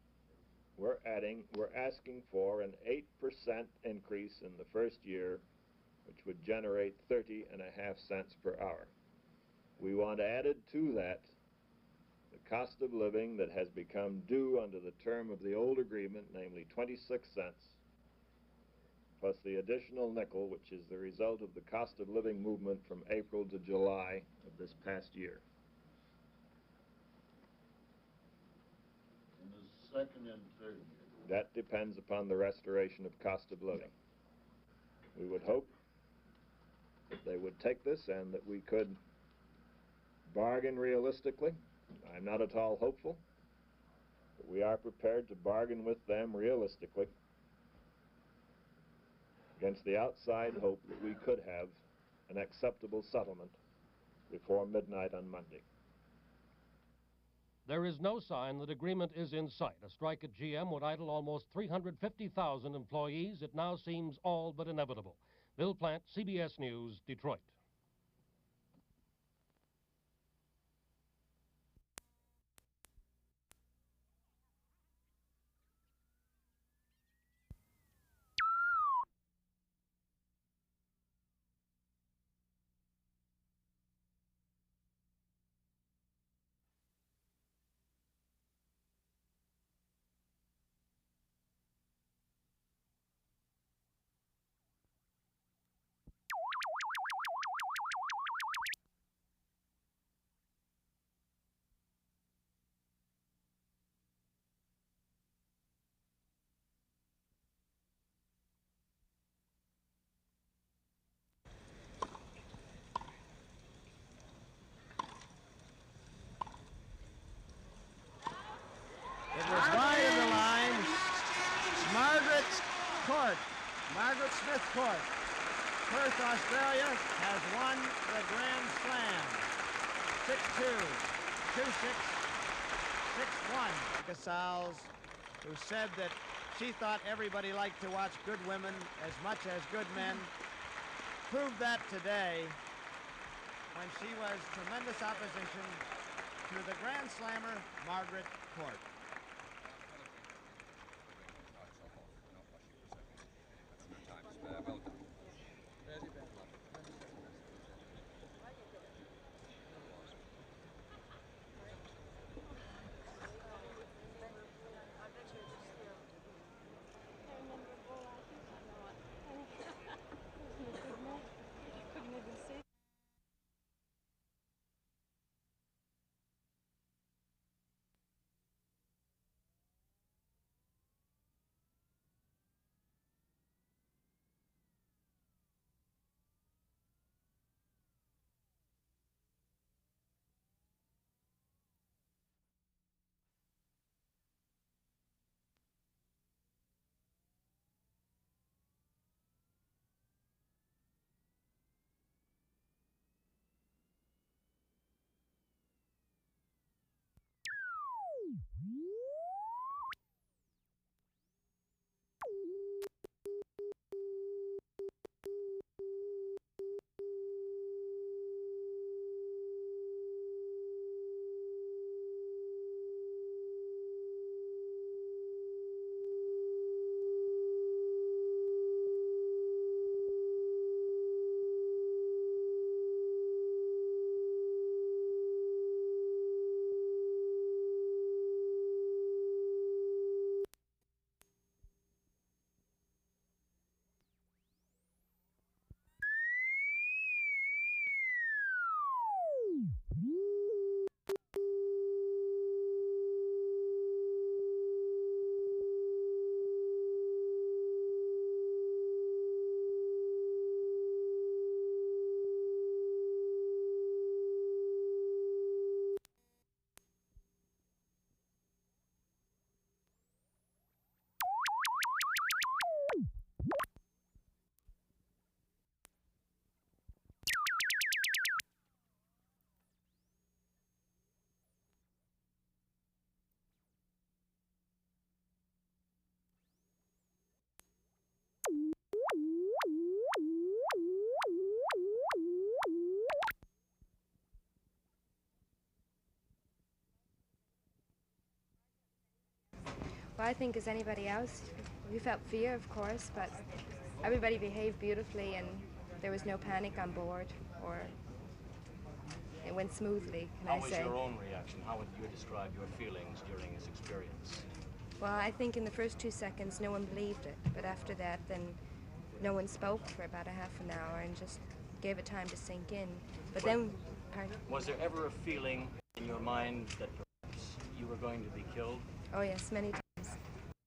We're asking for an 8% increase in the first year, which would generate 30.5 cents per hour. We want added to that the cost of living that has become due under the term of the old agreement, namely 26 cents, plus the additional nickel, which is the result of the cost of living movement from April to July of this past year. In the second and third year? That depends upon the restoration of cost of living. We would hope that they would take this and that we could bargain realistically. I'm not at all hopeful, but we are prepared to bargain with them realistically against the outside hope that we could have an acceptable settlement before midnight on Monday. There is no sign that agreement is in sight. A strike at GM would idle almost 350,000 employees. It now seems all but inevitable. Bill Plant, CBS News, Detroit. It was wide of the line. Margaret Court, Margaret Smith Court. Perth, Australia has won the Grand Slam. 6-2, 2-6, 6-1. Casals, who said that she thought everybody liked to watch good women as much as good men, proved that today when she was tremendous opposition to the Grand Slammer, Margaret Court. Well, I think as anybody else, we felt fear, of course, but everybody behaved beautifully and there was no panic on board, or it went smoothly, can I say. How was your own reaction? How would you describe your feelings during this experience? Well, I think in the first 2 seconds no one believed it, but after that then no one spoke for about a half an hour and just gave it time to sink in. But then, pardon? Was there ever a feeling in your mind that perhaps you were going to be killed? Oh yes, many times.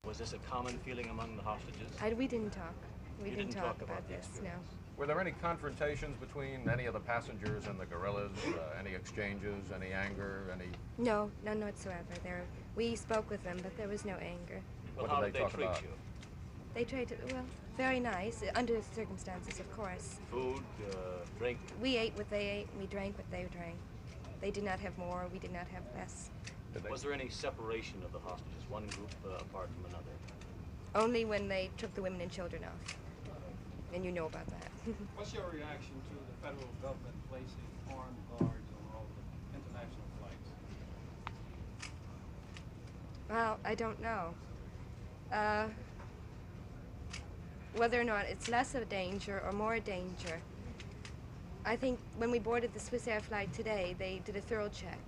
Was this a common feeling among the hostages? We didn't talk. We You didn't didn't talk talk about about the this, no. experience. Were there any confrontations between any of the passengers and the guerrillas? Any exchanges, any anger, any... No, none whatsoever. We spoke with them, but there was no anger. Well, how did they treat you? They tried to, well, very nice, under the circumstances, of course. Food, drink? We ate what they ate, we drank what they drank. They did not have more, we did not have less. Was there any separation of the hostages, one group apart from another? Only when they took the women and children off. And you know about that. What's your reaction to the federal government placing armed guards on all the international flights? Well, I don't know. Whether or not it's less of a danger or more a danger, I think when we boarded the Swiss Air flight today, they did a thorough check,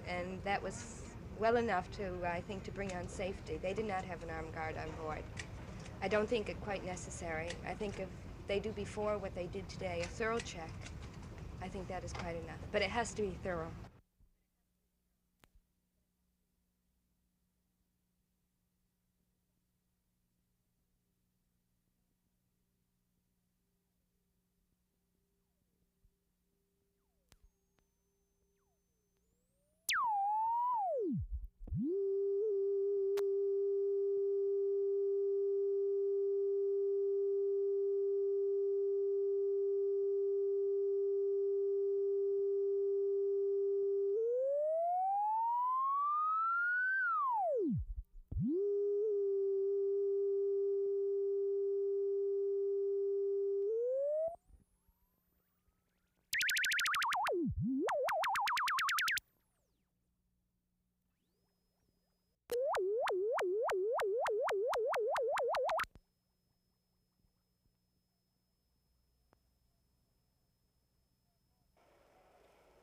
and that was well enough to, I think, to bring on safety. They did not have an armed guard on board. I don't think it quite necessary. I think if they do before what they did today, a thorough check, I think that is quite enough. But it has to be thorough.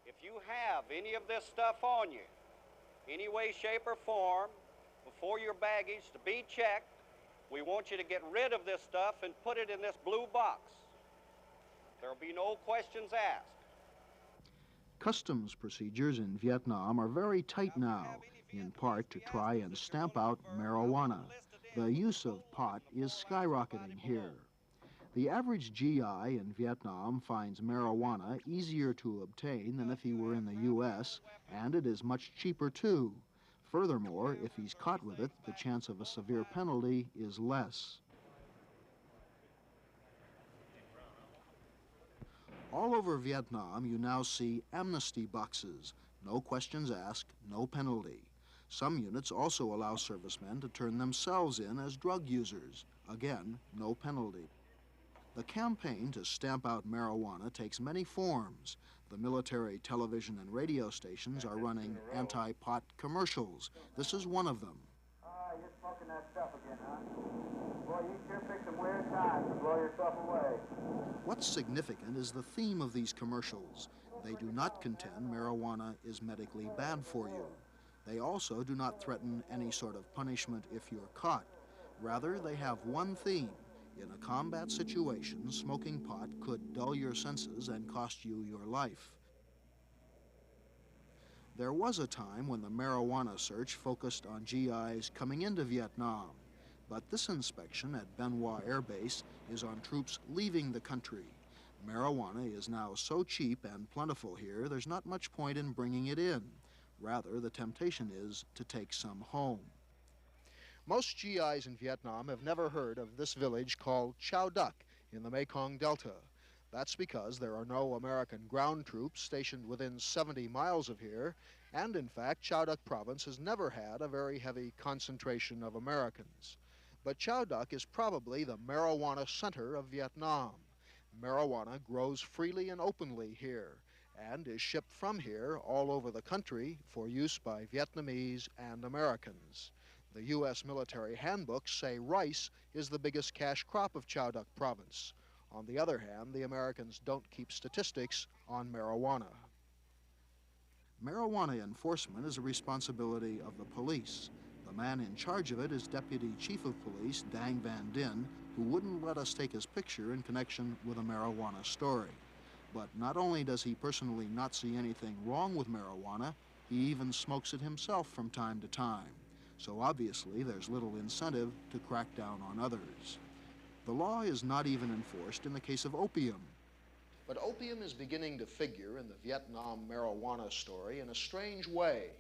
If you have any of this stuff on you, any way, shape, or form, before your baggage to be checked, we want you to get rid of this stuff and put it in this blue box. There will be no questions asked. Customs procedures in Vietnam are very tight now, in part to try and stamp out marijuana. The use of pot is skyrocketing here. The average GI in Vietnam finds marijuana easier to obtain than if he were in the U.S., and it is much cheaper too. Furthermore, if he's caught with it, the chance of a severe penalty is less. All over Vietnam, you now see amnesty boxes. No questions asked, no penalty. Some units also allow servicemen to turn themselves in as drug users. Again, no penalty. The campaign to stamp out marijuana takes many forms. The military television and radio stations are running anti-pot commercials. This is one of them. You're smoking that stuff again, huh? Boy, you sure picked some weird times to blow yourself away. What's significant is the theme of these commercials. They do not contend marijuana is medically bad for you. They also do not threaten any sort of punishment if you're caught. Rather, they have one theme. In a combat situation, smoking pot could dull your senses and cost you your life. There was a time when the marijuana search focused on GIs coming into Vietnam, but this inspection at Ben Hoa Air Base is on troops leaving the country. Marijuana is now so cheap and plentiful here, there's not much point in bringing it in. Rather, the temptation is to take some home. Most GIs in Vietnam have never heard of this village called Chau Duc in the Mekong Delta. That's because there are no American ground troops stationed within 70 miles of here, and in fact, Chau Duc province has never had a very heavy concentration of Americans. But Chau Duc is probably the marijuana center of Vietnam. Marijuana grows freely and openly here, and is shipped from here all over the country for use by Vietnamese and Americans. The U.S. military handbooks say rice is the biggest cash crop of Chowduck province. On the other hand, the Americans don't keep statistics on marijuana. Marijuana enforcement is a responsibility of the police. The man in charge of it is Deputy Chief of Police Dang Van Din, who wouldn't let us take his picture in connection with a marijuana story. But not only does he personally not see anything wrong with marijuana, he even smokes it himself from time to time. So obviously there's little incentive to crack down on others. The law is not even enforced in the case of opium. But opium is beginning to figure in the Vietnam marijuana story in a strange way.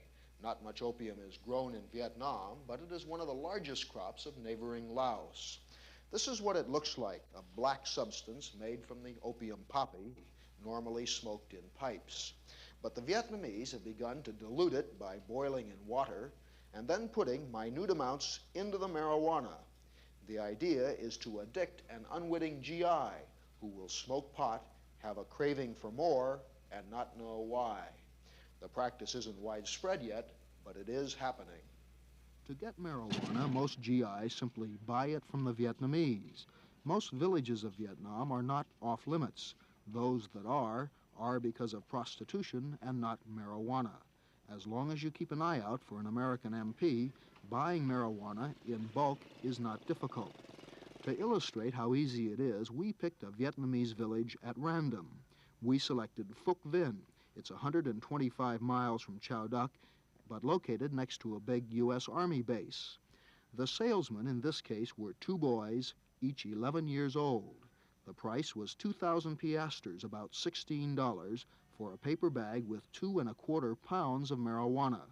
Not much opium is grown in Vietnam, but it is one of the largest crops of neighboring Laos. This is what it looks like, a black substance made from the opium poppy, normally smoked in pipes. But the Vietnamese have begun to dilute it by boiling in water and then putting minute amounts into the marijuana. The idea is to addict an unwitting GI who will smoke pot, have a craving for more, and not know why. The practice isn't widespread yet, but it is happening. To get marijuana, most GIs simply buy it from the Vietnamese. Most villages of Vietnam are not off limits. Those that are because of prostitution and not marijuana. As long as you keep an eye out for an American MP, buying marijuana in bulk is not difficult. To illustrate how easy it is, we picked a Vietnamese village at random. We selected Phuc Vinh. It's 125 miles from Chau Duc, but located next to a big U.S. Army base. The salesmen in this case were two boys, each 11 years old. The price was 2,000 piastres, about $16, for a paper bag with 2 1/4 pounds of marijuana.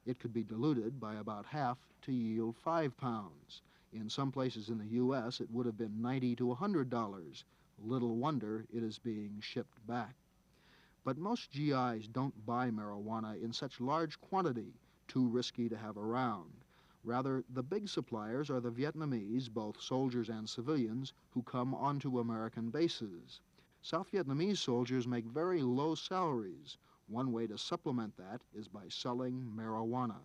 It could be diluted by about half to yield 5 pounds. In some places in the U.S., it would have been $90 to $100. Little wonder it is being shipped back. But most GIs don't buy marijuana in such large quantity, too risky to have around. Rather, the big suppliers are the Vietnamese, both soldiers and civilians, who come onto American bases. South Vietnamese soldiers make very low salaries. One way to supplement that is by selling marijuana.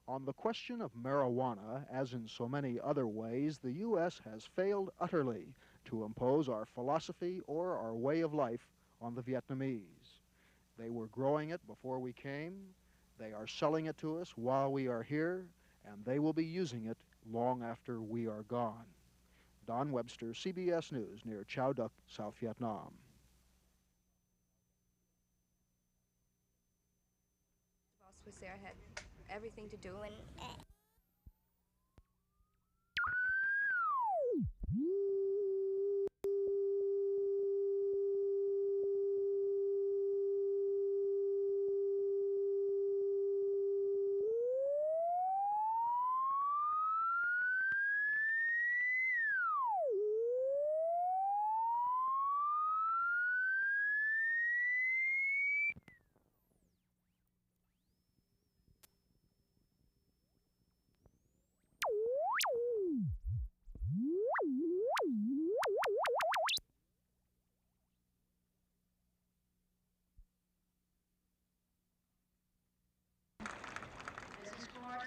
On the question of marijuana, as in so many other ways, the U.S. has failed utterly to impose our philosophy or our way of life on the Vietnamese. They were growing it before we came, they are selling it to us while we are here, and they will be using it long after we are gone. Don Webster, CBS News, near Chau Duc, South Vietnam. The boss was there, had everything to do, and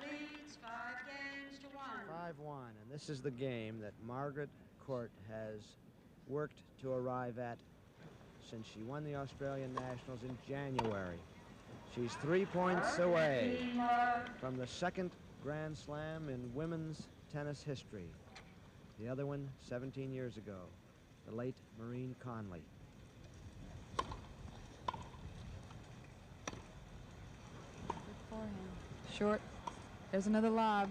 leads 5 games to 1. 5-1, and this is the game that Margaret Court has worked to arrive at since she won the Australian Nationals in January. She's 3 points away from the second Grand Slam in women's tennis history. The other one 17 years ago, the late Maureen Conley. Good forehand. Short. There's another lob.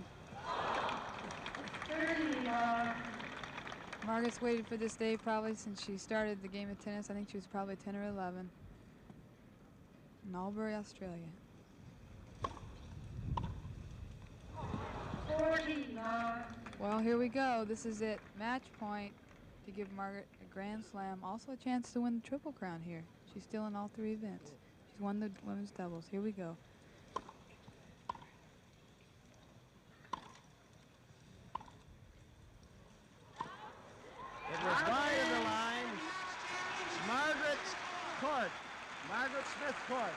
Margaret's waited for this day probably since she started the game of tennis. I think she was probably 10 or 11. In Albury, Australia. 14. Well, here we go. This is it. Match point to give Margaret a Grand Slam. Also a chance to win the Triple Crown here. She's still in all 3 events. She's won the women's doubles. Here we go. It was wide of the line. Margaret Court, Margaret Smith Court,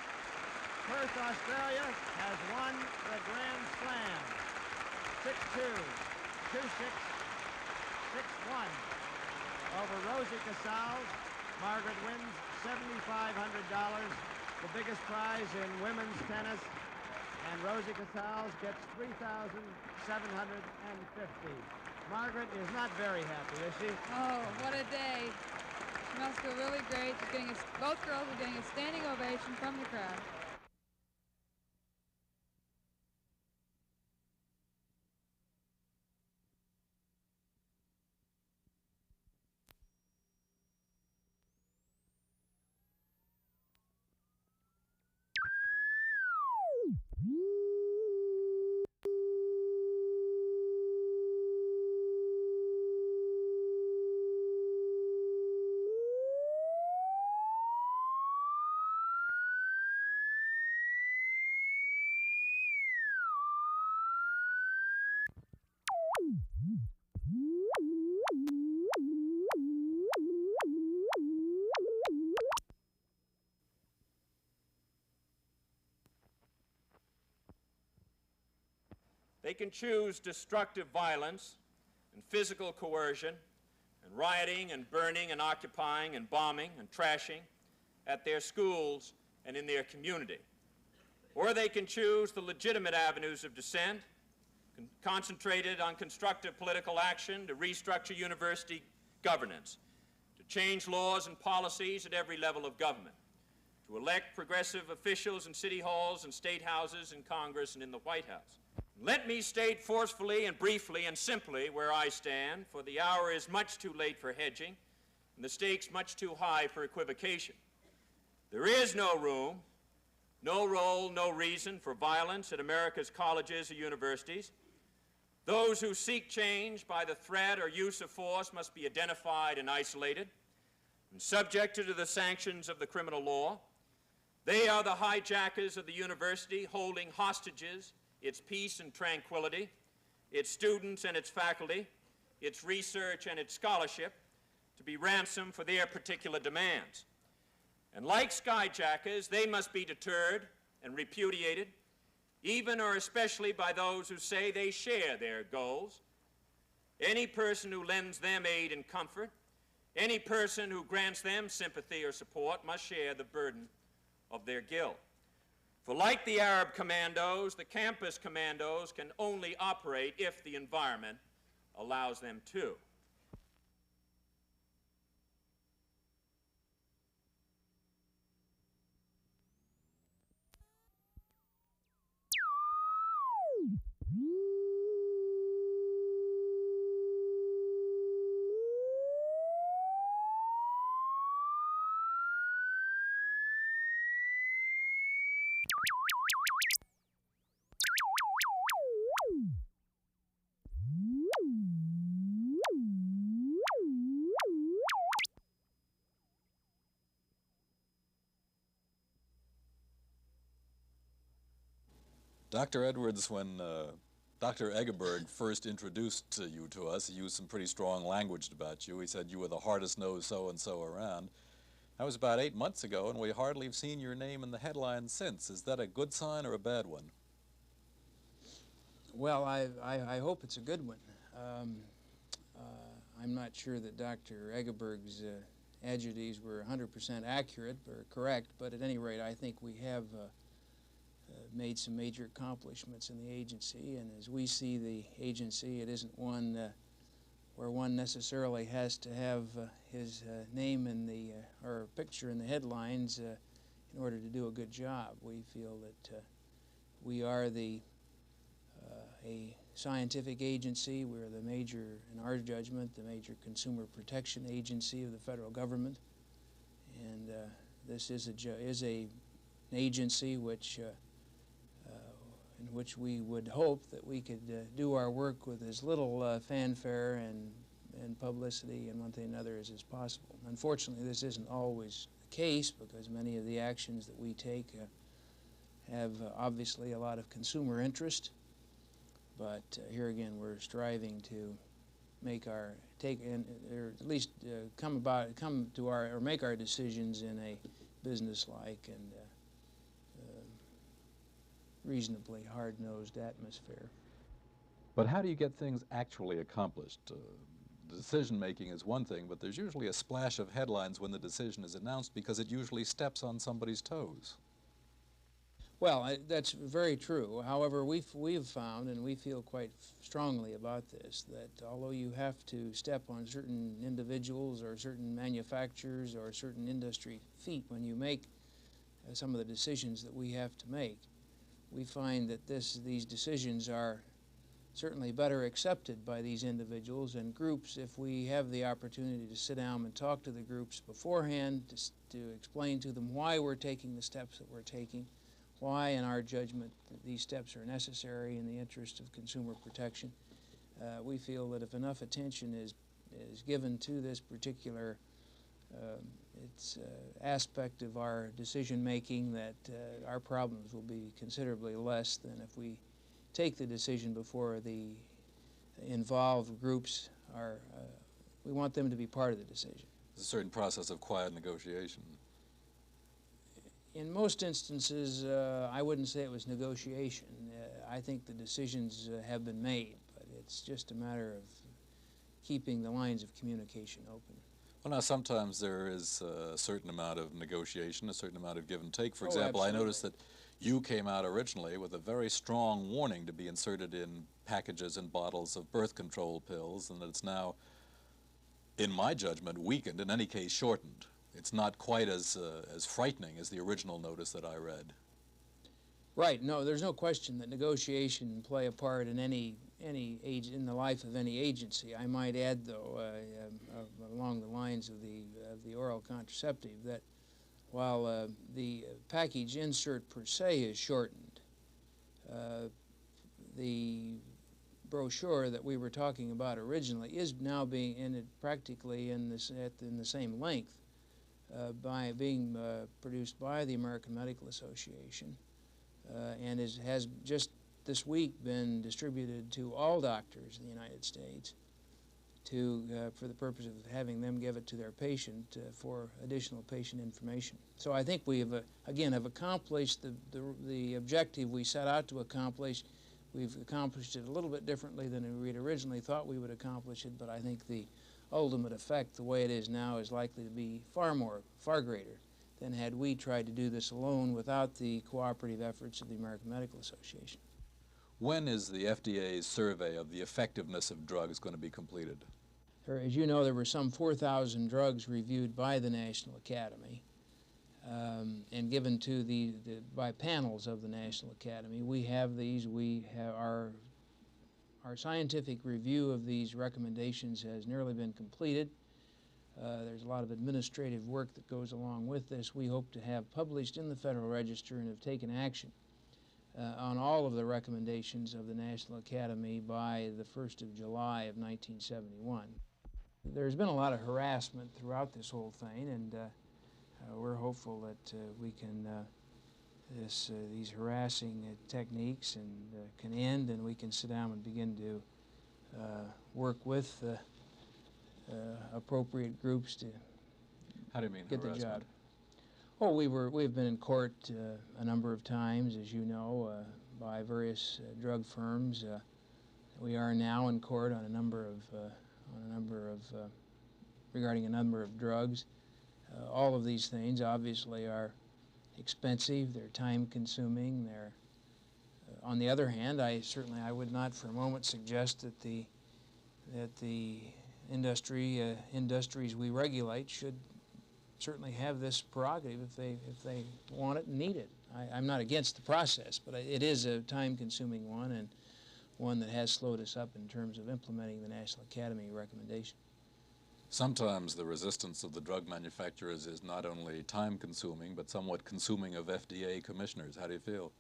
Perth, Australia, has won the Grand Slam. Margaret 2, 2-6, 6-1 over Rosie Casals. Margaret wins $7,500, the biggest prize in women's tennis, and Rosie Casals gets $3,750. Margaret is not very happy, is she? Oh, what a day. She must feel really great. She's getting both girls are getting a standing ovation from the crowd. They can choose destructive violence and physical coercion and rioting and burning and occupying and bombing and trashing at their schools and in their community. Or they can choose the legitimate avenues of dissent, concentrated on constructive political action to restructure university governance, to change laws and policies at every level of government, to elect progressive officials in city halls and state houses and Congress and in the White House. Let me state forcefully and briefly and simply where I stand, for the hour is much too late for hedging and the stakes much too high for equivocation. There is no room, no role, no reason for violence at America's colleges or universities. Those who seek change by the threat or use of force must be identified and isolated and subjected to the sanctions of the criminal law. They are the hijackers of the university, holding hostages its peace and tranquility, its students and its faculty, its research and its scholarship, to be ransomed for their particular demands. And like skyjackers, they must be deterred and repudiated, even or especially by those who say they share their goals. Any person who lends them aid and comfort, any person who grants them sympathy or support must share the burden of their guilt. For like the Arab commandos, the campus commandos can only operate if the environment allows them to. Dr. Edwards, when Dr. Eggeberg first introduced you to us, he used some pretty strong language about you. He said you were the hardest-nosed so-and-so around. That was about 8 months ago, and we hardly have seen your name in the headlines since. Is that a good sign or a bad one? Well, I hope it's a good one. I'm not sure that Dr. Eggeberg's adjectives were 100% accurate or correct, but at any rate, I think we have made some major accomplishments in the agency, and as we see the agency, it isn't one where one necessarily has to have his name in the or picture in the headlines in order to do a good job. We feel that we are a scientific agency. We're the major, in our judgment, the major consumer protection agency of the federal government, and this is an agency which in which we would hope that we could do our work with as little fanfare and publicity and one thing or another as possible. Unfortunately, this isn't always the case because many of the actions that we take have obviously a lot of consumer interest. But here again, we're striving to make our or at least make our decisions in a businesslike and reasonably hard-nosed atmosphere. But how do you get things actually accomplished? Decision-making is one thing, but there's usually a splash of headlines when the decision is announced because it usually steps on somebody's toes. Well, that's very true. However, we've found, and we feel quite strongly about this, that although you have to step on certain individuals or certain manufacturers or certain industry feet when you make some of the decisions that we have to make, we find that these decisions are certainly better accepted by these individuals and groups if we have the opportunity to sit down and talk to the groups beforehand, to explain to them why we're taking the steps that we're taking, why, in our judgment, these steps are necessary in the interest of consumer protection. We feel that if enough attention is given to this particular aspect of our decision-making, that our problems will be considerably less than if we take the decision before the involved groups are, we want them to be part of the decision. There's a certain process of quiet negotiation. In most instances, I wouldn't say it was negotiation. I think the decisions have been made, but it's just a matter of keeping the lines of communication open. Well, now, sometimes there is a certain amount of negotiation, a certain amount of give and take. For example, absolutely. I noticed that you came out originally with a very strong warning to be inserted in packages and bottles of birth control pills, and that it's now, in my judgment, weakened, in any case shortened. It's not quite as frightening as the original notice that I read. Right. No, there's no question that negotiation play a part in in the life of any agency. I might add, though, along the lines of the oral contraceptive, that while the package insert per se is shortened, the brochure that we were talking about originally is now being practically in the same length. By being produced by the American Medical Association and has just this week been distributed to all doctors in the United States for the purpose of having them give it to their patient for additional patient information. So I think we have, again, accomplished the objective we set out to accomplish. We've accomplished it a little bit differently than we had originally thought we would accomplish it, but I think the ultimate effect, the way it is now, is likely to be far greater than had we tried to do this alone without the cooperative efforts of the American Medical Association. When is the FDA's survey of the effectiveness of drugs going to be completed? As you know, there were some 4,000 drugs reviewed by the National Academy and given to by panels of the National Academy. We have these. We have our scientific review of these recommendations has nearly been completed. There's a lot of administrative work that goes along with this. We hope to have published in the Federal Register and have taken action on all of the recommendations of the National Academy by the 1st of July of 1971. There's been a lot of harassment throughout this whole thing, and we're hopeful that we can these harassing techniques can end, and we can sit down and begin to work with appropriate groups to How do you mean get harassment? the job. Oh, we've been in court a number of times, as you know, by various drug firms. We are now in court on a number of regarding a number of drugs. All of these things obviously are expensive, they're time-consuming. They're, on the other hand, I would not for a moment suggest that the industries we regulate should certainly have this prerogative if they want it and need it. I'm not against the process, but it is a time-consuming one, and one that has slowed us up in terms of implementing the National Academy recommendation. Sometimes the resistance of the drug manufacturers is not only time-consuming, but somewhat consuming of FDA commissioners. How do you feel?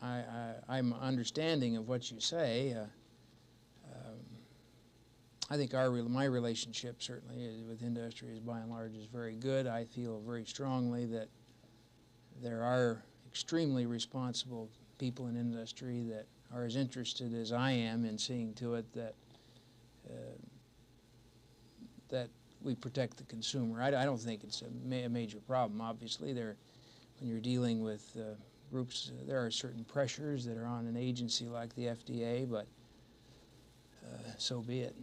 I'm understanding of what you say. I think my relationship certainly with industry is by and large is very good. I feel very strongly that there are extremely responsible people in industry that are as interested as I am in seeing to it that that we protect the consumer. I don't think it's a major problem. Obviously, when you're dealing with groups, there are certain pressures that are on an agency like the FDA, but so be it.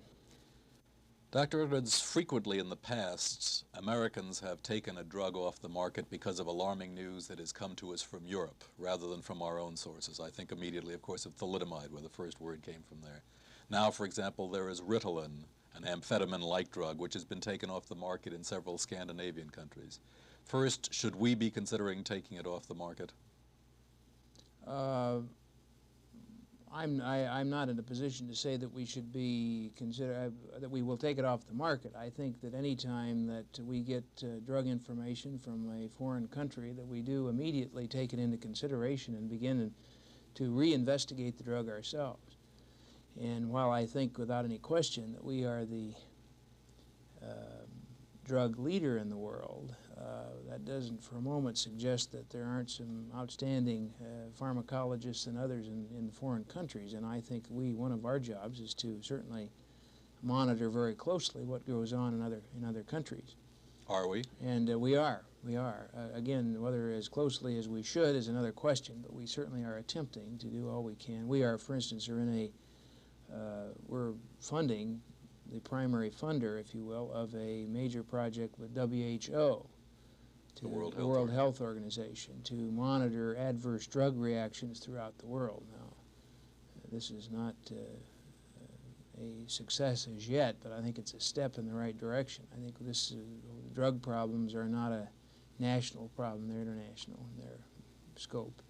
Dr. Edwards, frequently in the past, Americans have taken a drug off the market because of alarming news that has come to us from Europe rather than from our own sources. I think immediately, of course, of thalidomide, where the first word came from there. Now, for example, there is Ritalin, an amphetamine-like drug, which has been taken off the market in several Scandinavian countries. First, should we be considering taking it off the market? I'm not in a position to say that we should be that we will take it off the market. I think that any time that we get drug information from a foreign country, that we do immediately take it into consideration and begin to reinvestigate the drug ourselves. And while I think without any question that we are the drug leader in the world, that doesn't for a moment suggest that there aren't some outstanding pharmacologists and others in foreign countries. And I think one of our jobs is to certainly monitor very closely what goes on in other countries. Are we? And we are. Again, whether as closely as we should is another question, but we certainly are attempting to do all we can. We are, for instance, we're funding, the primary funder, if you will, of a major project with WHO, the World Health Organization, to monitor adverse drug reactions throughout the world. Now, this is not a success as yet, but I think it's a step in the right direction. I think drug problems are not a national problem, they're international in their scope.